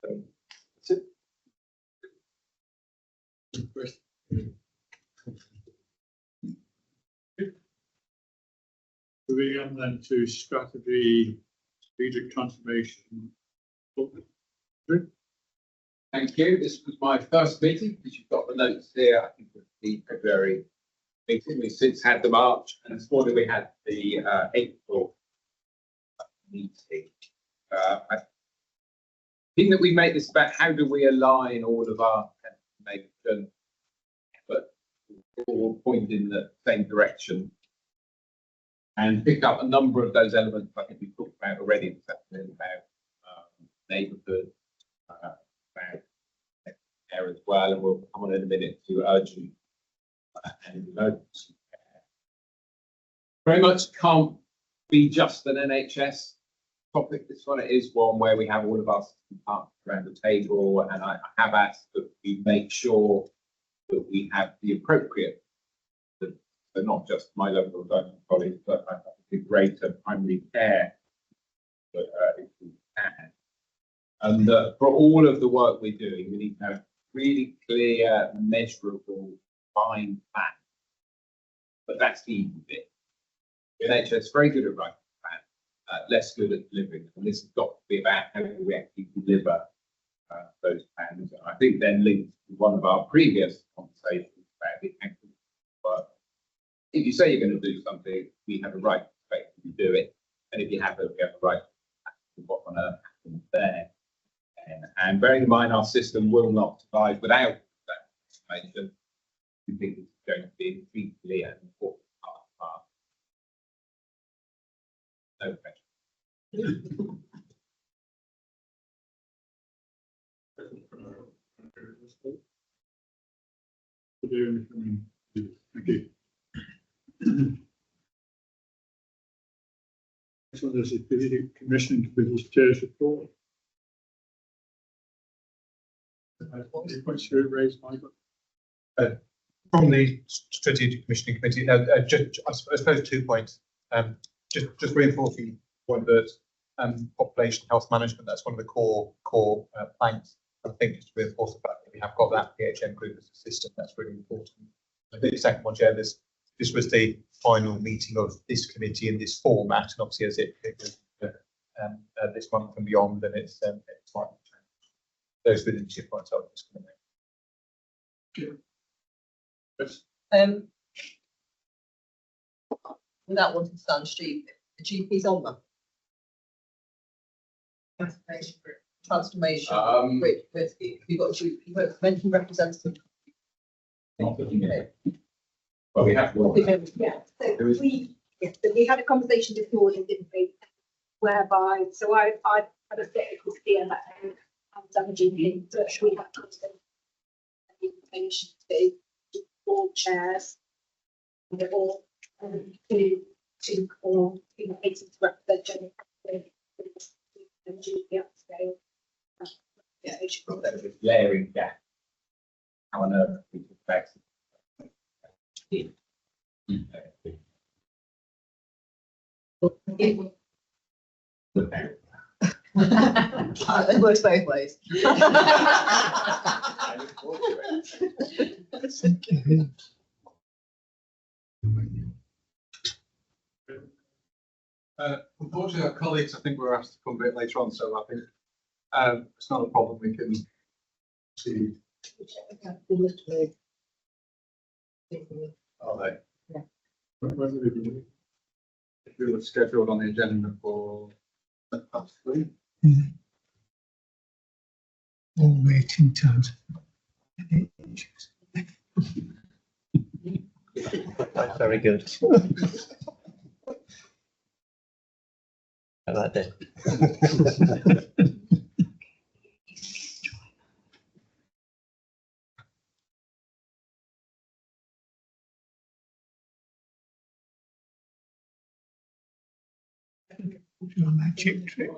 That's it.
Moving on then to strategy, strategic transformation.
Thank you. This was my first meeting, because you've got the notes here. I think it's the February meeting. We've since had the March, and this morning we had the April meeting. I think that we make this about how do we align all of our transformation, but all point in the same direction. and picked up a number of those elements I think we talked about already this afternoon about neighbourhood, about care as well, and we'll come on in a minute to urgent and emergency care. Very much can't be just an NHS topic. This one is one where we have all of us partners around the table, and I have asked that we make sure that we have the appropriate, so not just my local government colleagues, but I think the greater primary care that if we can. And for all of the work we're doing, we need to have really clear, measurable, defined plan. But that's the easy bit. The NHS is very good at writing plans, less good at delivering them. And this has got to be about how we actually deliver those plans. And I think then linked to one of our previous conversations about the actual work. If you say you're going to do something, we have a right to expect you to do it. And if you haven't, we have a right to ask what on earth happened there. And bearing in mind our system will not survive without that information, we think it's going to be increasingly an important part of our. No question.
Thank you. So there's a commission with this chair's report. Any points you raised, Michael?
From the Strategic Commissioning Committee, I suppose 2 points. Just reinforcing the point that population health management, that's one of the core planks. I think just to reinforce the fact that we have got that PHM group as a system, that's really important. I think the second one, Chair, this was the final meeting of this committee in this format, and obviously as it goes this month and beyond, then it's slightly changed. Those were the 2 points I was just going to make.
Without wanting to sound stupid, the GP's on them. Transformation. You've got a GP, you've mentioned representative.
Well, we have one.
Yeah, so we had a conversation this morning, didn't we? Whereby, so I had a bit of fear that I'm damaging him, but we have an invitation to board chairs, or to or places to represent general GP upscale.
Yeah, it should that was a glaring gap. How on earth we could fix it?
It works both ways.
Unfortunately, our colleagues, I think, were asked to come a bit later on, so I think it's not a problem. We can see. Are they?
Yeah.
When will it be? If we were scheduled on the agenda for 3:30.
All waiting times.
Very good. I like that.
Your magic trick.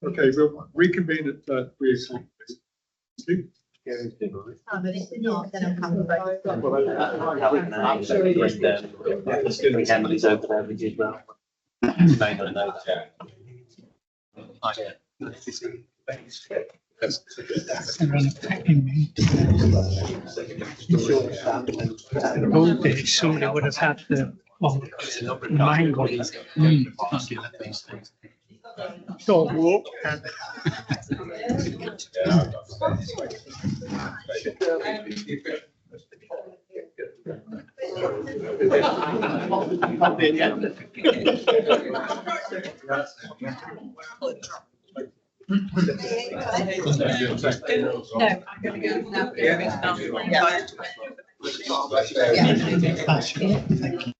Okay, we'll reconvene at 3 o'clock. Thank you.
May not know that.
They're unpacking me. All this, somebody would have had the mango. Short walk.
No, I'm gonna go now.
Thank you.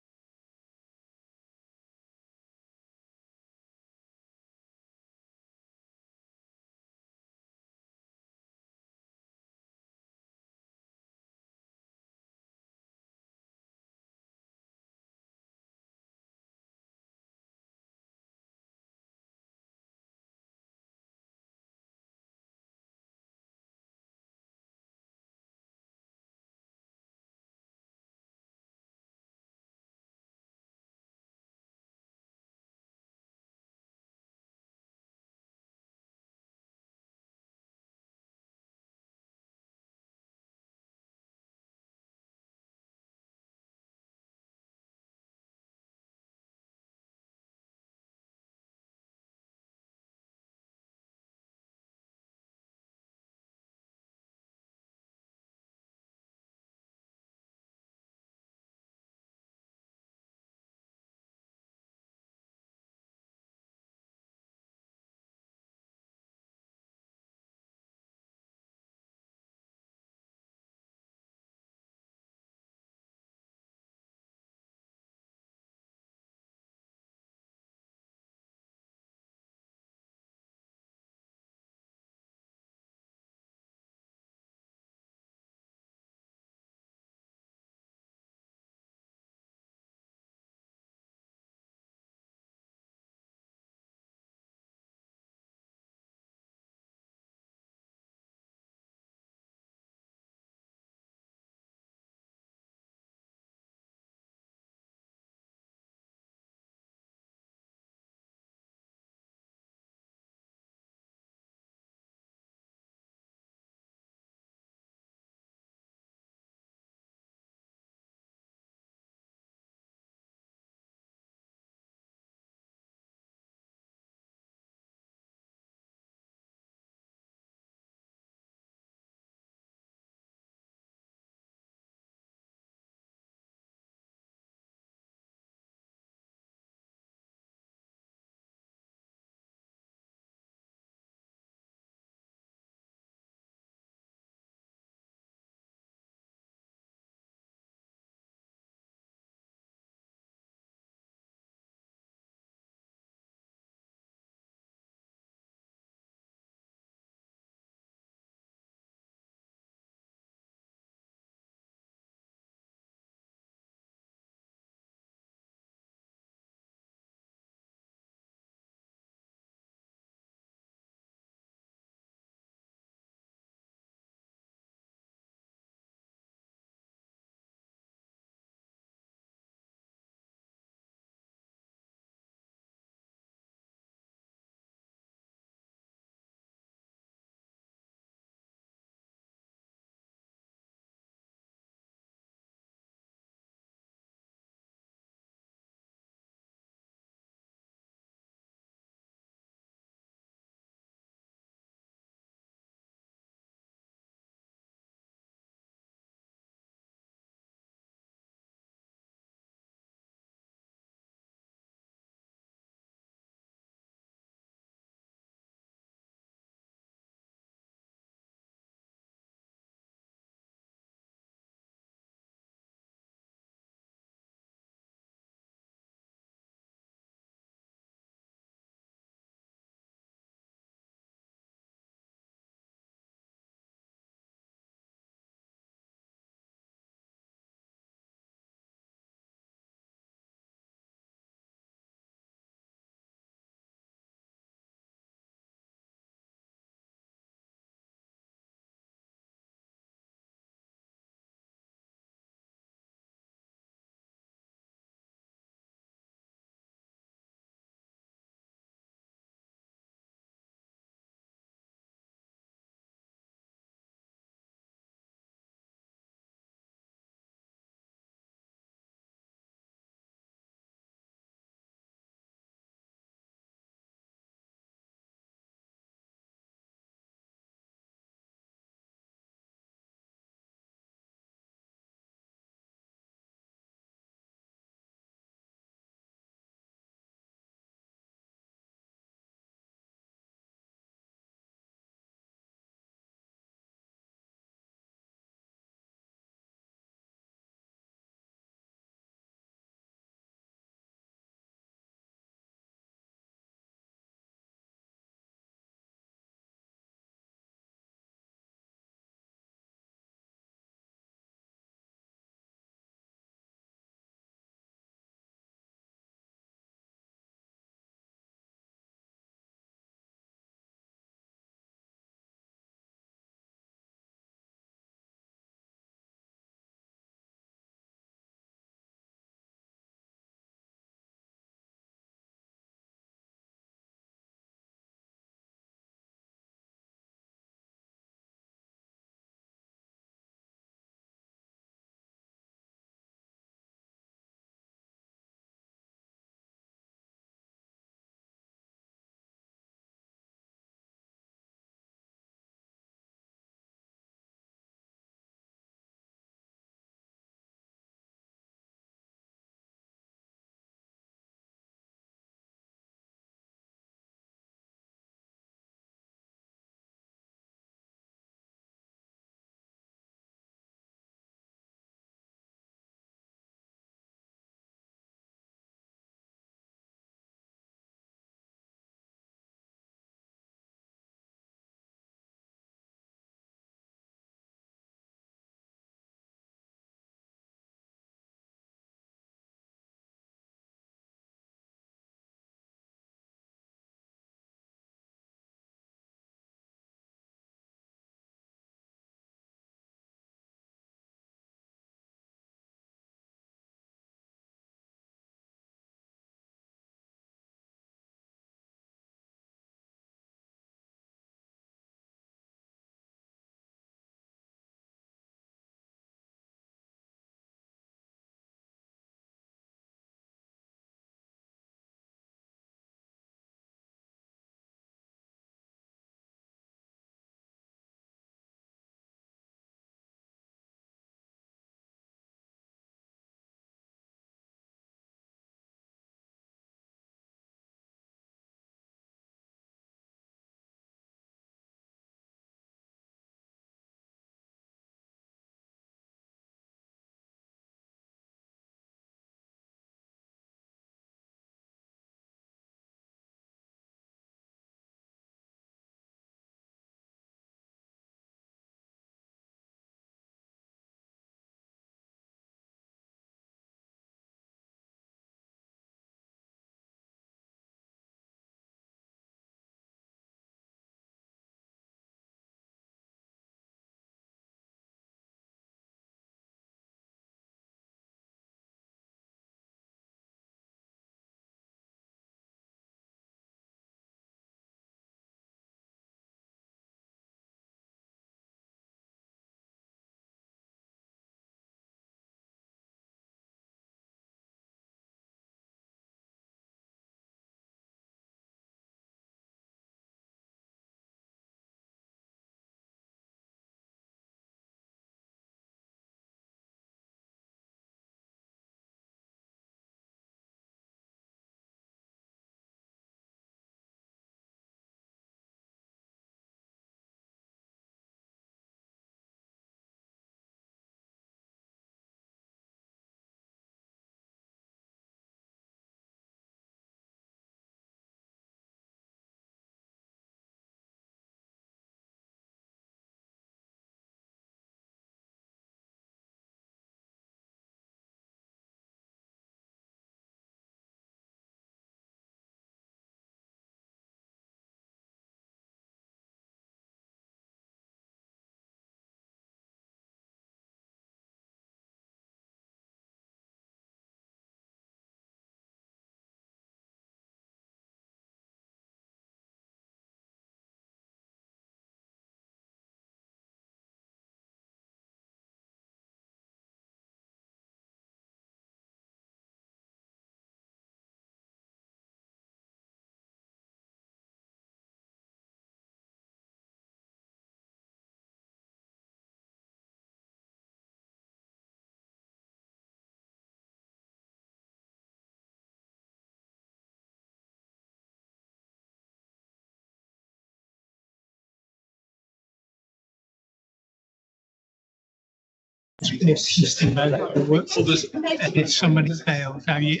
this systematic work. And if somebody fails, how you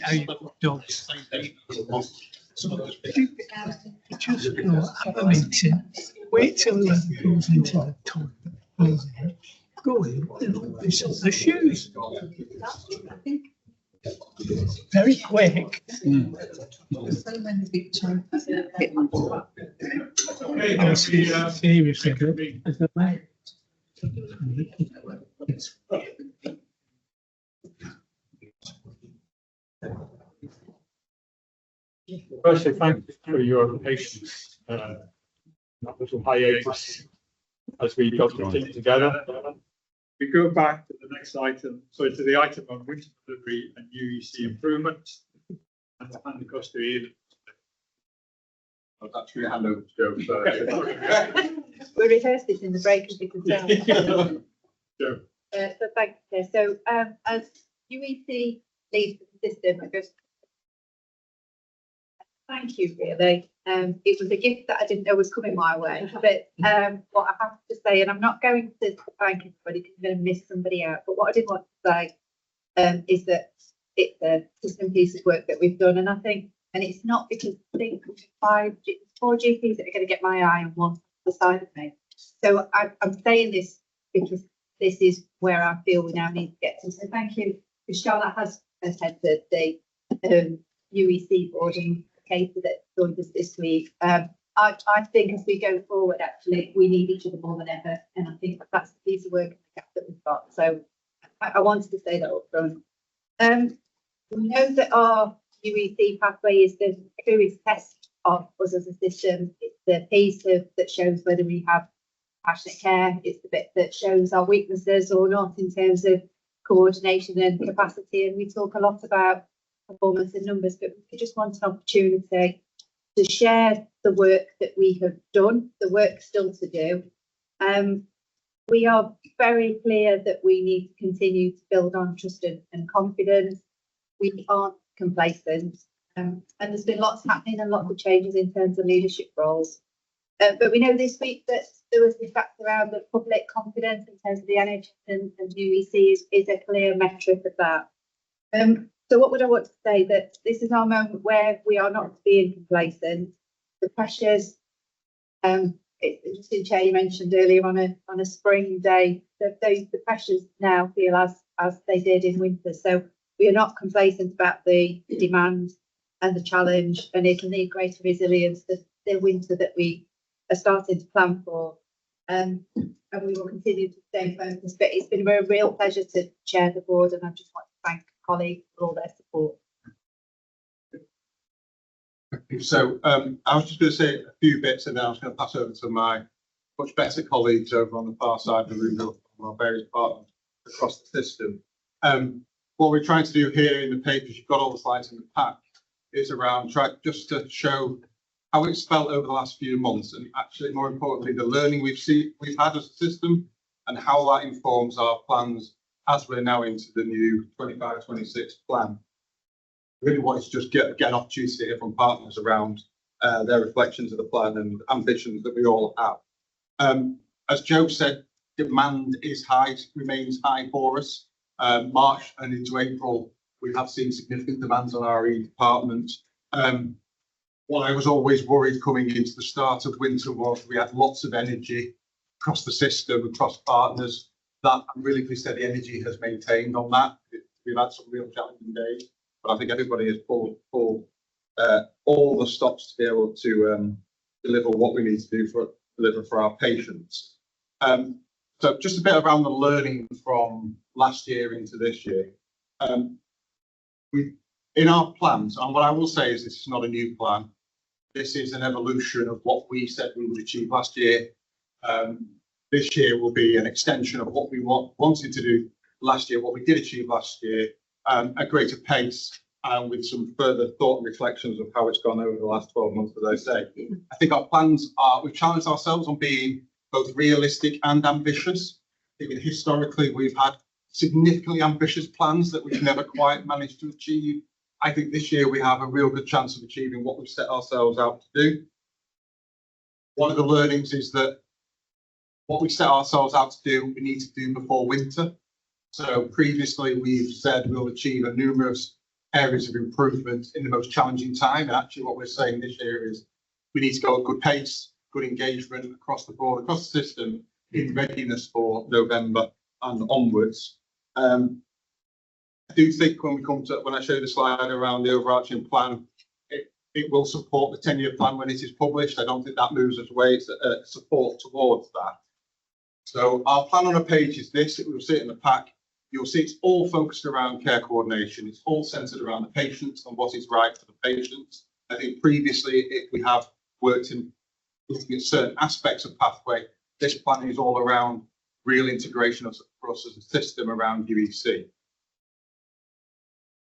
do it. You just go have a meeting, wait till 11 goes into the toilet, go in and open some of the shoes. Very quick. Seriously good.
Firstly, thank you for your patience. That little hiatus as we got the team together. We go back to the next item, so to the item on winter delivery and UEC improvements. And I'll hand across to Ian. I'll actually hand over to Joe first.
We rehearsed this in the break, as you can tell.
Joe.
So thanks, Chair. So as UEC leads the system, I guess, thank you, really. It was a gift that I didn't know was coming my way. But what I have to say, and I'm not going to thank everybody because I'm going to miss somebody out, but what I did want to say is that it's a system piece of work that we've done. And I think, and it's not because I think 4 GPs that are going to get my eye on one side of me. So I'm saying this because this is where I feel we now need to get to. So thank you, because Charlotte has attended the UEC board and Katie that joined us this week. I think as we go forward, actually, we need each other more than ever. And I think that's the piece of work and the gap that we've got. So I wanted to say that up front. We know that our UEC pathway is the clearest test of us as a system. It's the piece that shows whether we have passionate care. It's the bit that shows our weaknesses or not in terms of coordination and capacity. And we talk a lot about performance and numbers, but we just want an opportunity to share the work that we have done, the work still to do. We are very clear that we need to continue to build on trust and confidence. We aren't complacent, and there's been lots happening and lots of changes in terms of leadership roles. But we know this week that there was the fact around the public confidence in terms of the NHS and UEC is a clear metric of that. So what would I want to say? That this is our moment where we are not being complacent. The pressures, interesting, Chair, you mentioned earlier on a spring day, the pressures now feel as they did in winter. So we are not complacent about the demand and the challenge, and it'll need greater resilience the winter that we are starting to plan for. And we will continue to stay focused. But it's been a real pleasure to chair the board, and I just want to thank colleagues for all their support.
So I was just going to say a few bits, and then I was going to pass over to my much better colleagues over on the far side of the room from our various departments across the system. What we're trying to do here in the papers, you've got all the slides in the pack, is around just to show how it's felt over the last few months, and actually more importantly, the learning we've had as a system and how that informs our plans as we're now into the new 25-26 plan. Really wanted to just get an opportunity to hear from partners around their reflections of the plan and ambitions that we all have. As Joe said, demand is high, remains high for us. March and into April, we have seen significant demands on our department. What I was always worried coming into the start of winter was we had lots of energy across the system, across partners. That I'm really pleased that the energy has maintained on that. We've had some real challenging days, but I think everybody has pulled all the stops to be able to deliver what we need to deliver for our patients. So just a bit around the learning from last year into this year. In our plans, and what I will say is this is not a new plan. This is an evolution of what we said we would achieve last year. This year will be an extension of what we wanted to do last year, what we did achieve last year, a greater pace, and with some further thought and reflections of how it's gone over the last 12 months, as I say. I think our plans we've challenged ourselves on being both realistic and ambitious. I think historically we've had significantly ambitious plans that we've never quite managed to achieve. I think this year we have a real good chance of achieving what we've set ourselves out to do. One of the learnings is that what we set ourselves out to do, we need to do before winter.
So previously, we've said we'll achieve a numerous areas of improvement in the most challenging time. And actually, what we're saying this year is we need to go at good pace, good engagement across the board, across the system, in readiness for November and onwards. I do think when we come to, when I show the slide around the overarching plan, it will support the 10-year plan when it is published. I don't think that moves us away. It's a support towards that. So our plan on a page is this. It will see it in the pack. You'll see it's all focused around care coordination. It's all centred around the patients and what is right for the patients. I think previously we have worked in looking at certain aspects of pathway. This plan is all around real integration for us as a system around UEC.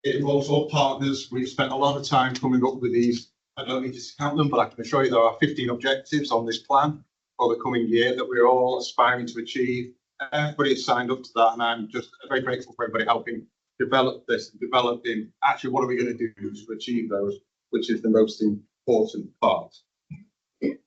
It involves all partners. We've spent a lot of time coming up with these. I don't need to count them, but I can assure you there are 15 objectives on this plan for the coming year that we're all aspiring to achieve. Everybody has signed up to that, and I'm just very grateful for everybody helping develop this and developing actually what are we going to do to achieve those, which is the most important part. With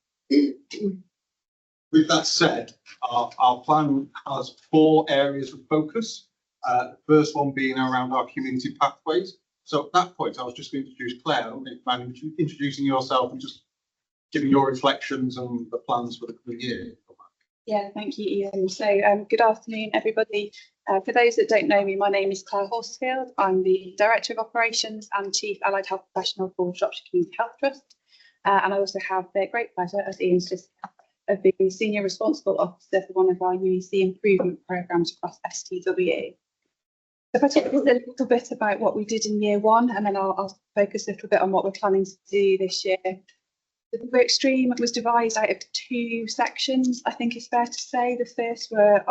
that said, our plan has 4 areas of focus. The first one being around our community pathways. So at that point, I was just going to introduce Claire. I don't know if you mind introducing yourself and just giving your reflections on the plans for the coming year.
Yeah, thank you, Ian. So good afternoon, everybody. For those that don't know me, my name is Claire Horsfield. I'm the Director of Operations and Chief Allied Health Professional for Shropshire Community Health Trust. And I also have the great pleasure, as Ian's just said, of being Senior Responsible Officer for one of our UEC improvement programmes across STW. If I talk a little bit about what we did in year 1, and then I'll focus a little bit on what we're planning to do this year. The work stream was devised out of 2 sections, I think it's fair to say. The first were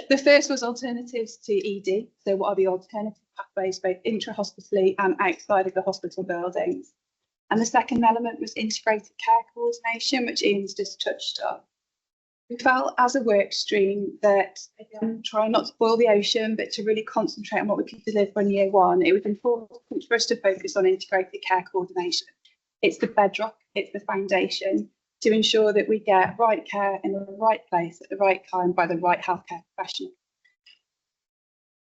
The first was alternatives to ED. So what are the alternative pathways, both intra-hospitally and outside of the hospital buildings? And the second element was integrated care coordination, which Ian's just touched on. We felt as a work stream that, again, trying not to boil the ocean, but to really concentrate on what we could deliver in year 1, it was important for us to focus on integrated care coordination. It's the bedrock, it's the foundation to ensure that we get right care in the right place at the right time by the right healthcare professional.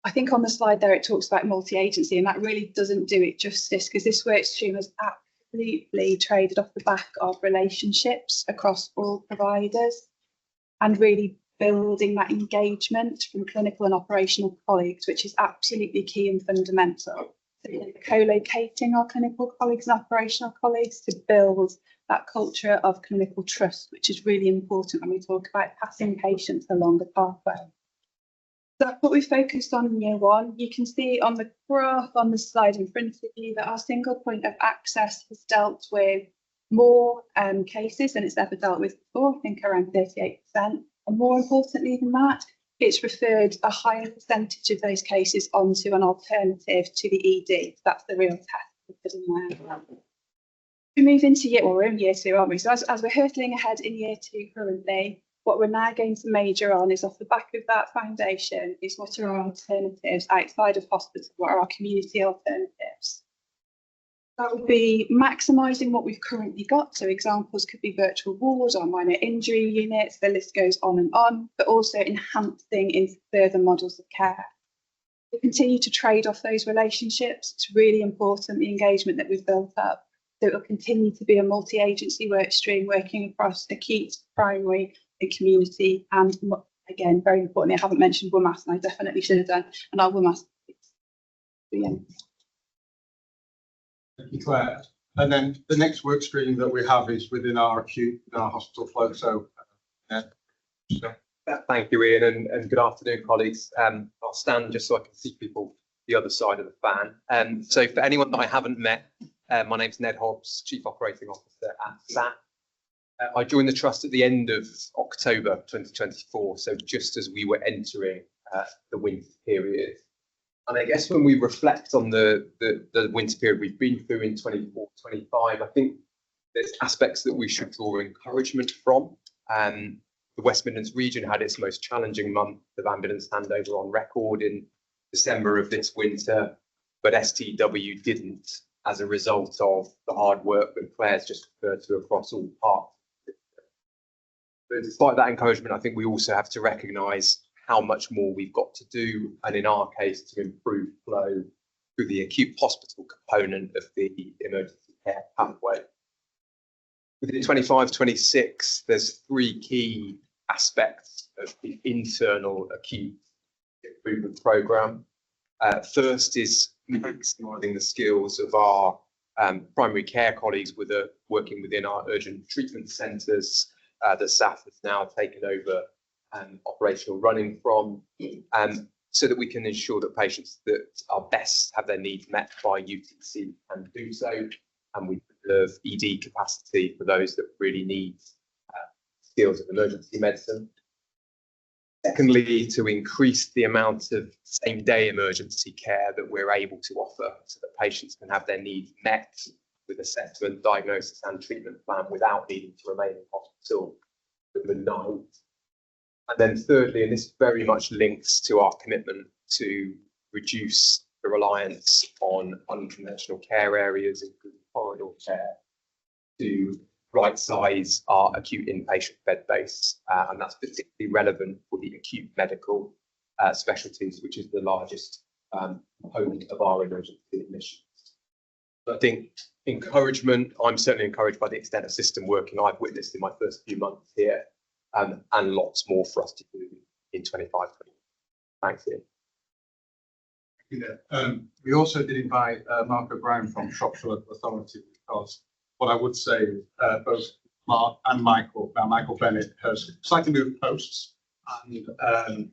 I think on the slide there, it talks about multi-agency, and that really doesn't do it justice, because this work stream has absolutely traded off the back of relationships across all providers, and really building that engagement from clinical and operational colleagues, which is absolutely key and fundamental. So co-locating our clinical colleagues and operational colleagues to build that culture of clinical trust, which is really important when we talk about passing patients along the pathway. That's what we focused on in year 1. You can see on the graph on the slide in front of you that our single point of access has dealt with more cases than it's ever dealt with before, I think around 38%. And more importantly than that, it's referred a higher percentage of those cases onto an alternative to the ED. That's the real test. We move into we're in year 2, aren't we? So as we're hurtling ahead in year 2 currently, what we're now going to major on is off the back of that foundation is what are our alternatives outside of hospital, what are our community alternatives. That would be maximising what we've currently got. So examples could be virtual wards or minor injury units, the list goes on, but also enhancing into further models of care. We continue to trade off those relationships. It's really important, the engagement that we've built up. So it will continue to be a multi-agency work stream working across acute, primary and community. And again, very importantly, I haven't mentioned WMAS, and I definitely should have done, and our WMAS.
Thank you, Claire. And then the next work stream that we have is within our acute, our hospital flow. So,
Thank you, Ian, and good afternoon, colleagues. I'll stand just so I can see people the other side of the fan. So for anyone that I haven't met, my name's Ned Hobbs, Chief Operating Officer at SAT. I joined the Trust at the end of October 2024, so just as we were entering the winter period. And I guess when we reflect on the winter period we've been through in 24-25, I think there's aspects that we should draw encouragement from. The West Midlands region had its most challenging month of ambulance handover on record in December of this winter, but STW didn't, as a result of the hard work that Claire's just referred to across all parts. But despite that encouragement, I think we also have to recognise how much more we've got to do, and in our case, to improve flow through the acute hospital component of the emergency care pathway. Within 25-26, there's 3 key aspects of the internal acute improvement programme. First is maximising the skills of our primary care colleagues working within our urgent treatment centres. The staff has now taken over operational running from, so that we can ensure that patients that are best have their needs met by UTC can do so, and we preserve ED capacity for those that really need skills of emergency medicine. Secondly, to increase the amount of same-day emergency care that we're able to offer so that patients can have their needs met with assessment, diagnosis and treatment plan without needing to remain in hospital for the night. And then thirdly, and this very much links to our commitment to reduce the reliance on unconventional care areas, including corridor care, to right size our acute inpatient bed base, and that's particularly relevant for the acute medical specialties, which is the largest component of our emergency admissions. I think encouragement, I'm certainly encouraged by the extent of system working I've witnessed in my first few months here, and lots more for us to do in 25. Thanks, Ian.
We also did invite Mark O'Brien from Shropshire Authority, because what I would say is both Mark and Michael, Michael Bennett has slightly moved posts, and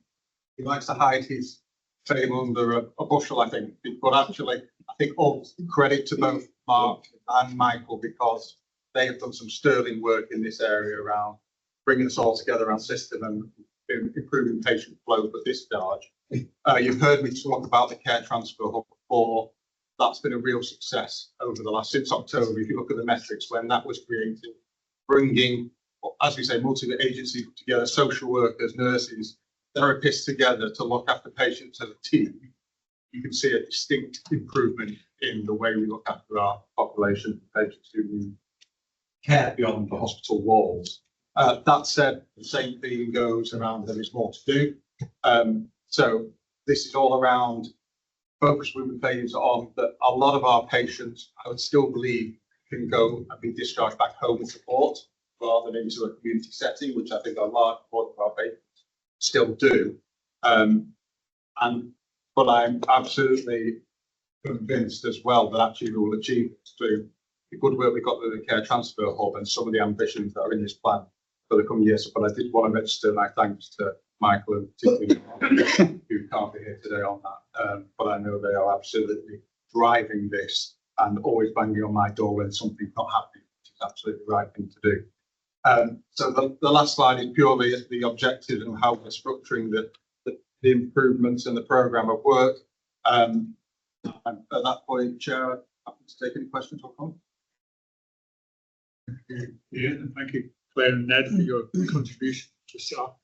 he likes to hide his fame under a bushel, I think. But actually, I think all credit to both Mark and Michael, because they have done some sterling work in this area around bringing us all together around system and improving patient flow for discharge. You've heard me talk about the care transfer hub before. That's been a real success over the last, since October. If you look at the metrics, when that was created, bringing, as we say, multi-agency together, social workers, nurses, therapists together to look after patients as a team, you can see a distinct improvement in the way we look after our population, patients who need care beyond the hospital walls. That said, the same theme goes around there is more to do. So this is all around focus movement phase on that a lot of our patients, I would still believe, can go and be discharged back home with support rather than into a community setting, which I think a large part of our patients still do. But I'm absolutely convinced as well that actually we will achieve this through the good work we've got with the care transfer hub and some of the ambitions that are in this plan for the coming years. But I did want to register my thanks to Michael and particularly who can't be here today on that. But I know they are absolutely driving this and always banging on my door when something's not happening, which is absolutely the right thing to do. So the last slide is purely the objectives and how we're structuring the improvements in the programme of work. And at that point, Chair, I'm happy to take any questions or comments. Thank you, Ian, and thank you, Claire and Ned, for your contribution to staff.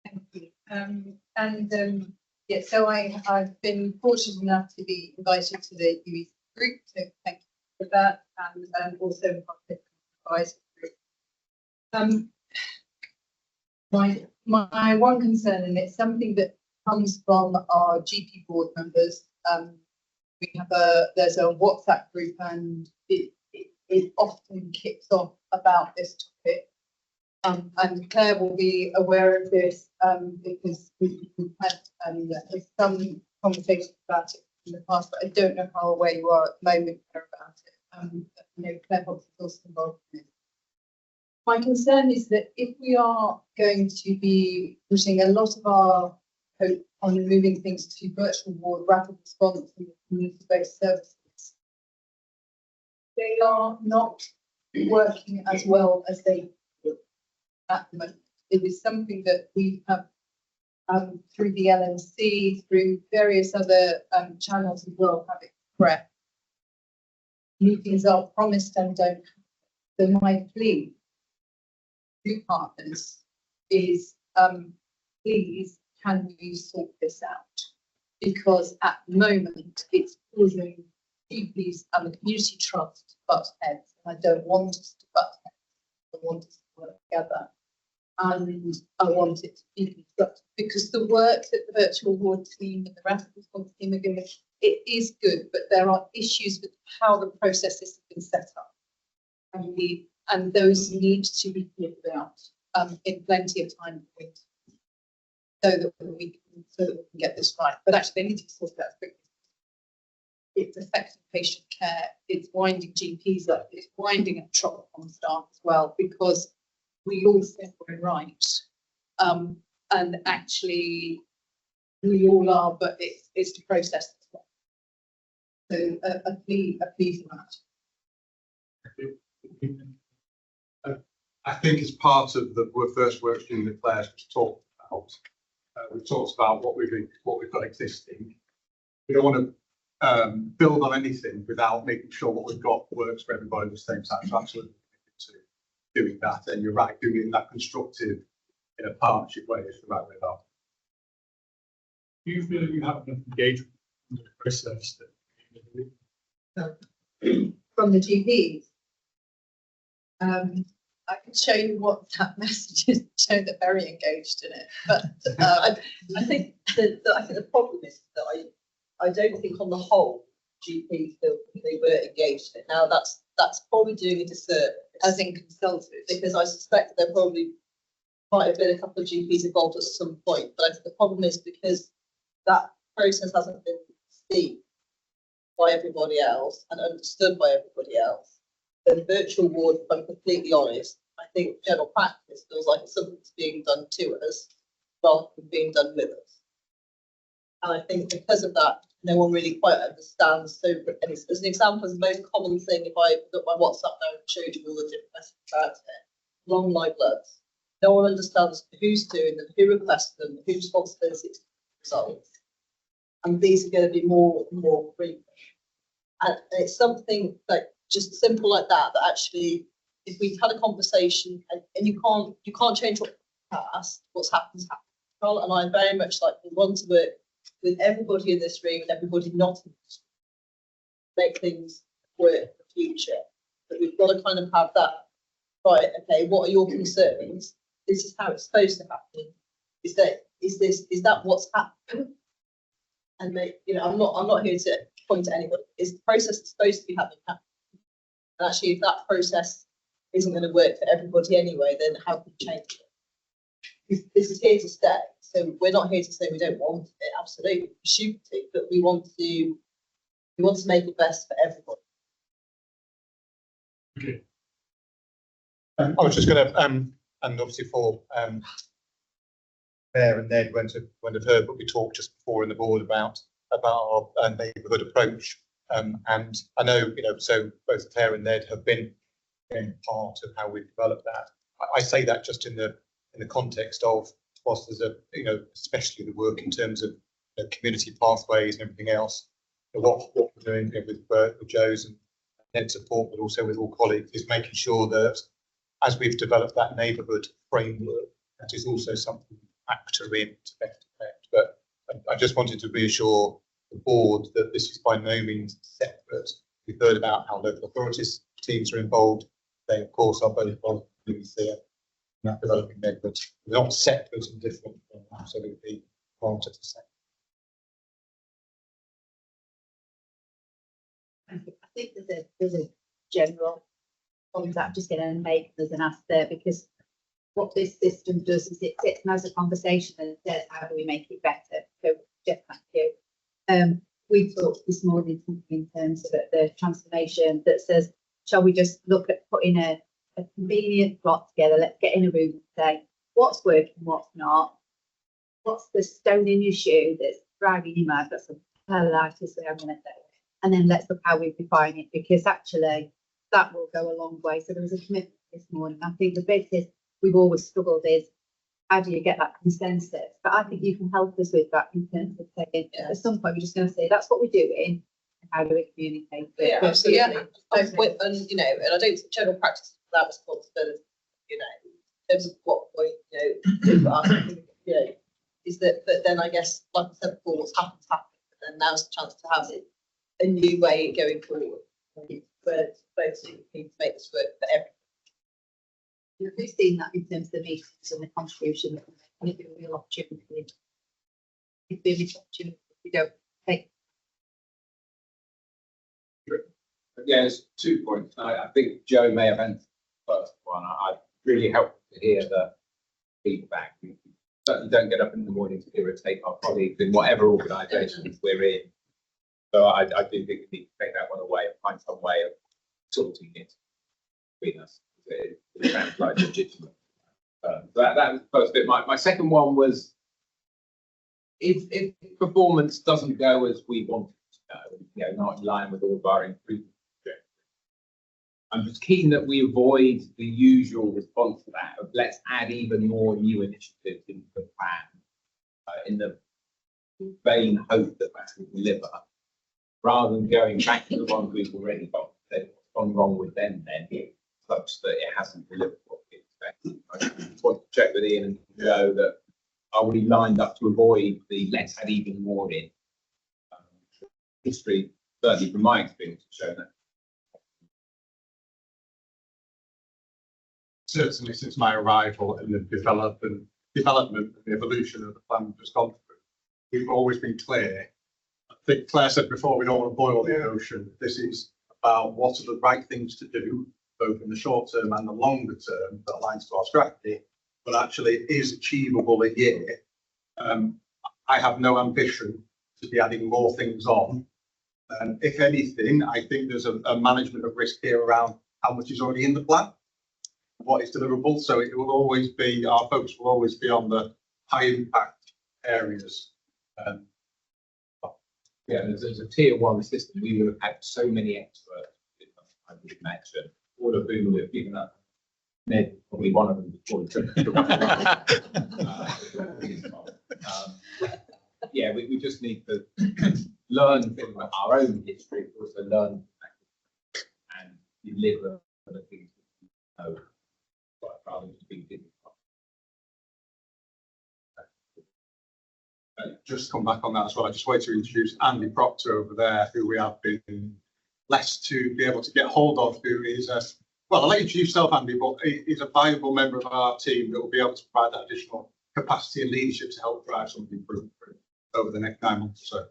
Thank you. Yeah, so I've been fortunate enough to be invited to the UEC group, so thank you for that, and also the public advisory group. My one concern, and it's something that comes from our GP board members, we have there's a WhatsApp group, and it often kicks off about this topic. And Claire will be aware of this because we've had some conversations about it in the past, but I don't know how aware you are at the moment, Claire, about it. I know Claire Hobbs is also involved in it. My concern is that if we are going to be putting a lot of our hope on moving things to virtual ward, rapid response and community-based services, they are not working as well as they do at the moment. It is something that we have through the LMC, through various other channels as well, have expressed. Meetings are promised and don't happen. So my plea to partners is please can you sort this out, because at the moment it's causing GPs and the community trust to butt heads, and I don't want us to butt heads. I want us to work together. And I want it to be constructive because the work that the virtual ward team and the rest of the response team are doing, it is good, but there are issues with how the processes have been set up. And those need to be figured out in plenty of time so that we can get this right. But actually, they need to be sorted out quickly. It's affecting patient care. It's winding GPs up. It's winding up Shropshire staff as well, because we all think we're right, and actually we all are, but it's the process as well. So a plea for that.
I think as part of the first work stream that Claire's talked about, we've talked about what we've got existing. We don't want to build on anything without making sure what we've got works for everybody at the same time. So absolutely to doing that, and you're right, doing it in that constructive, in a partnership way is the right way about.
Do you feel you have enough engagement in the process that
From the GPs? I can show you WhatsApp messages show they're very engaged in it, but I think the problem is that I don't think on the whole GPs feel they were engaged in it. Now that's probably doing a disservice as in consultants, because I suspect there probably might have been a couple of GPs involved at some point, but I think the problem is because that process hasn't been seen by everybody else and understood by everybody else. The virtual ward, if I'm completely honest, I think general practice feels like it's something that's being done to us rather than being done with us. And I think because of that, no one really quite understands. So, and as an example, the most common thing, if I look at my WhatsApp now and showed you all the different messages about it, long line bloods. No one understands who's doing them, who requests them, whose responsibility is results. And these are going to be more and more frequent. And it's something like just simple like that, that actually, if we had a conversation and you can't change what's happened. And I very much like we want to work with everybody in this room and everybody not in this room, make things work for the future. But we've got to kind of have that, right, okay, what are your concerns? This is how it's supposed to happen. Is that what's happening? And I'm not here to point at anybody. Is the process that's supposed to be happening? And actually, if that process isn't going to work for everybody anyway, then how can we change it? This is here to stay. So we're not here to say we don't want it. Absolutely, we should do, but we want to make it best for everybody.
okay?
I was just going to, and obviously for Claire and Ned won't have heard, but we talked just before in the board about our neighbourhood approach. And I know, so both Claire and Ned have been part of how we've developed that. I say that just in the context of, whilst there's especially the work in terms of community pathways and everything else, what we're doing with Joe's and Ned's support, but also with all colleagues, is making sure that as we've developed that neighbourhood framework, that is also something we factor in to better effect. But I just wanted to reassure the board that this is by no means separate. We've heard about how local authorities teams are involved. They, of course, are both involved in developing neighbourhoods. They're not separate and different, absolutely part of the same.
I think there's a general comment that I'm just going to make as an ask there, because what this system does is it sits and has a conversation and says, how do we make it better? So, Jeff, thank you. We talked this morning in terms of the transformation that says, shall we just look at putting a convenient plot together? Let's get in a room and say, what's working, what's not? What's the stone in your shoe that's driving you mad? That's a politest way I'm going to say it. And then let's look how we define it, because actually that will go a long way. So there was a commitment this morning. I think the bit is we've always struggled is how do you get that consensus? But I think you can help us with that in terms of saying at some point we're just going to say that's what we're doing and how do we communicate it?
Yeah, absolutely. Yeah. And I don't think general practice that responsibility, in terms of what point, is that, but then I guess, like I said before, what's happened, and now's the chance to have it a new way going forward. For both people to make this work for everyone.
We've seen that in terms of the meetings and the contribution that we make, and it'd be a real opportunity. It'd be a missed opportunity if we don't take.
Yeah, there's 2 points. I think Joe may have answered the first one. I really helped to hear the feedback. We certainly don't get up in the morning to irritate our colleagues in whatever organisations we're in. So I do think we need to take that one away and find some way of sorting it between us. It sounds like legitimate. That was the first bit. My second one was if performance doesn't go as we want it to go, not in line with all of our improvement objectives, I'm just keen that we avoid the usual response to that of let's add even more new initiatives into the plan in the vain hope that that will deliver, rather than going back to the ones we've already got, then what's gone wrong with them then, such that it hasn't delivered what we expected. I just want to check with Ian and Joe that are we lined up to avoid the let's add even more in. History, certainly from my experience, has shown that.
Certainly since my arrival and the development and the evolution of the plan we've just gone through, we've always been clear. I think Claire said before, we don't want to boil the ocean. This is about what are the right things to do, both in the short term and the longer term, that aligns to our strategy, but actually it is achievable a year. I have no ambition to be adding more things on. If anything, I think there's a management of risk here around how much is already in the plan, what is deliverable. So it will always be, our focus will always be on the high impact areas.
Yeah, there's a tier 1 system. We would have had so many experts, I would imagine, all of whom would have given up. Ned, probably one of them before he took yeah, we just need to learn from our own history, but also learn and deliver the things we know, rather than being
Just come back on that as well. I just wanted to introduce Andy Proctor over there, who we have been blessed to be able to get hold of, who is well, I'll let you introduce yourself, Andy, but he's a valuable member of our team that will be able to provide that additional capacity and leadership to help drive some of the improvement over the next 9 months or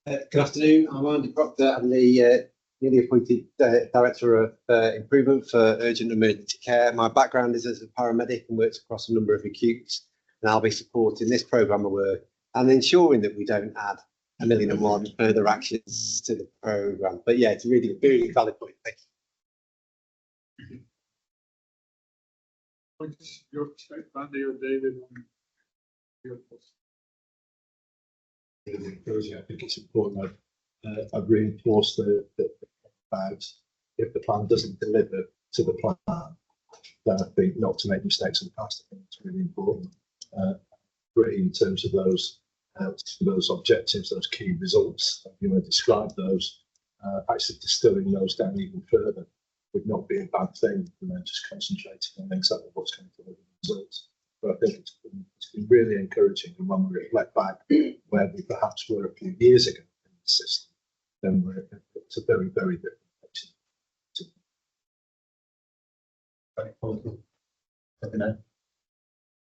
so.
Good afternoon, I'm Andy Proctor. I'm the newly appointed Director of Improvement for Urgent Emergency Care. My background is as a paramedic and works across a number of acutes, and I'll be supporting this programme of work and ensuring that we don't add 1,000,001 further actions to the programme. But yeah, it's a really, really valid point. Thank you.
Your perspective, Andy or David?
I think it's important. I've reinforced the about if the plan doesn't deliver to the plan, then I think not to make mistakes in the past. I think it's really important. Really, in terms of those objectives, those key results, you know, describe those. Actually, distilling those down even further would not be a bad thing. You know, just concentrating on exactly what's going to deliver the results. But I think it's been really encouraging, and when we reflect back where we perhaps were a few years ago in the system, then it's a very, very different picture.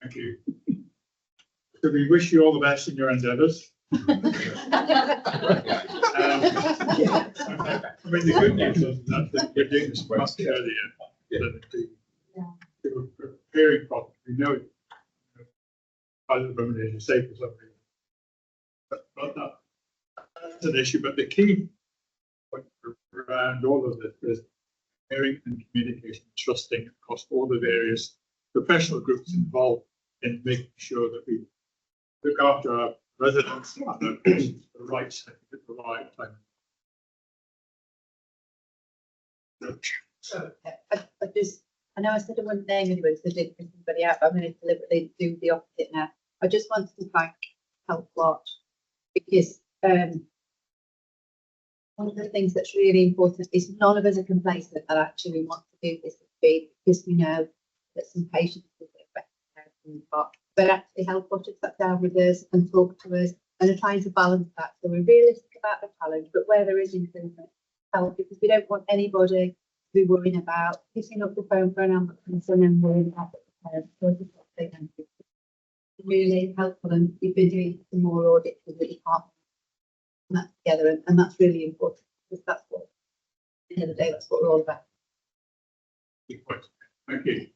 Thank you. So we wish you all the best in your endeavours. I mean, the good news is that we're doing this much earlier than the preparing properly. We know it. Other than as you say, for some reason. But that's an issue. But the key point around all of this is hearing and communication, trusting across all the various professional groups involved in making sure that we look after our residents and our patients at the right setting at the right time.
I know I said I wouldn't name anybody, so I didn't pick anybody out, but I'm going to deliberately do the opposite now. I just wanted to thank Health Watch, because one of the things that's really important is none of us are complacent that actually want to do this because we know that some patients will get better care than we've got. But actually Health Watch have sat down with us and talked to us and are trying to balance that. So we're realistic about the challenge, but where there is improvement, help, because we don't want anybody be worrying about picking up the phone for an ambulance and then worrying about really helpful, and you've been doing some more audits with the department and that together, and that's really important because that's what, at the end of the day, that's what we're all about.
Good point. Thank you.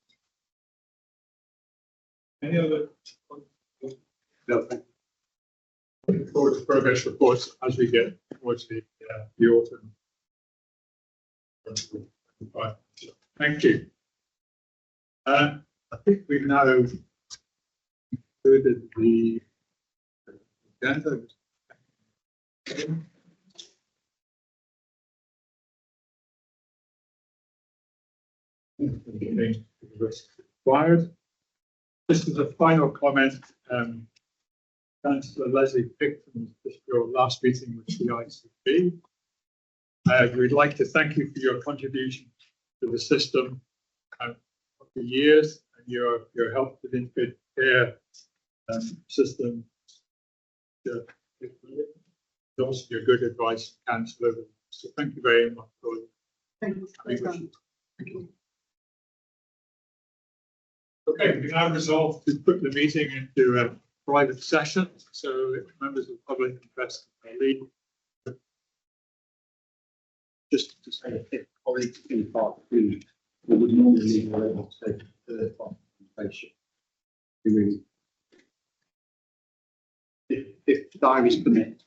Any other? No, thank you. Looking forward to progress reports as we get towards the autumn. Thank you. I think we've now included the agenda. Required. This is a final comment. Councillor Leslie picked from your last meeting with the ICB. We'd like to thank you for your contribution to the system of the years and your help with infant care system. Also your good advice, councillor. So thank you very much for
Thank you.
Thank you. Okay, we now resolve to put the meeting into a private session, so if members of the public and press can leave.
Just to say, if colleagues in part two, we would normally be able to take a third conversation. Really, if diaries permit.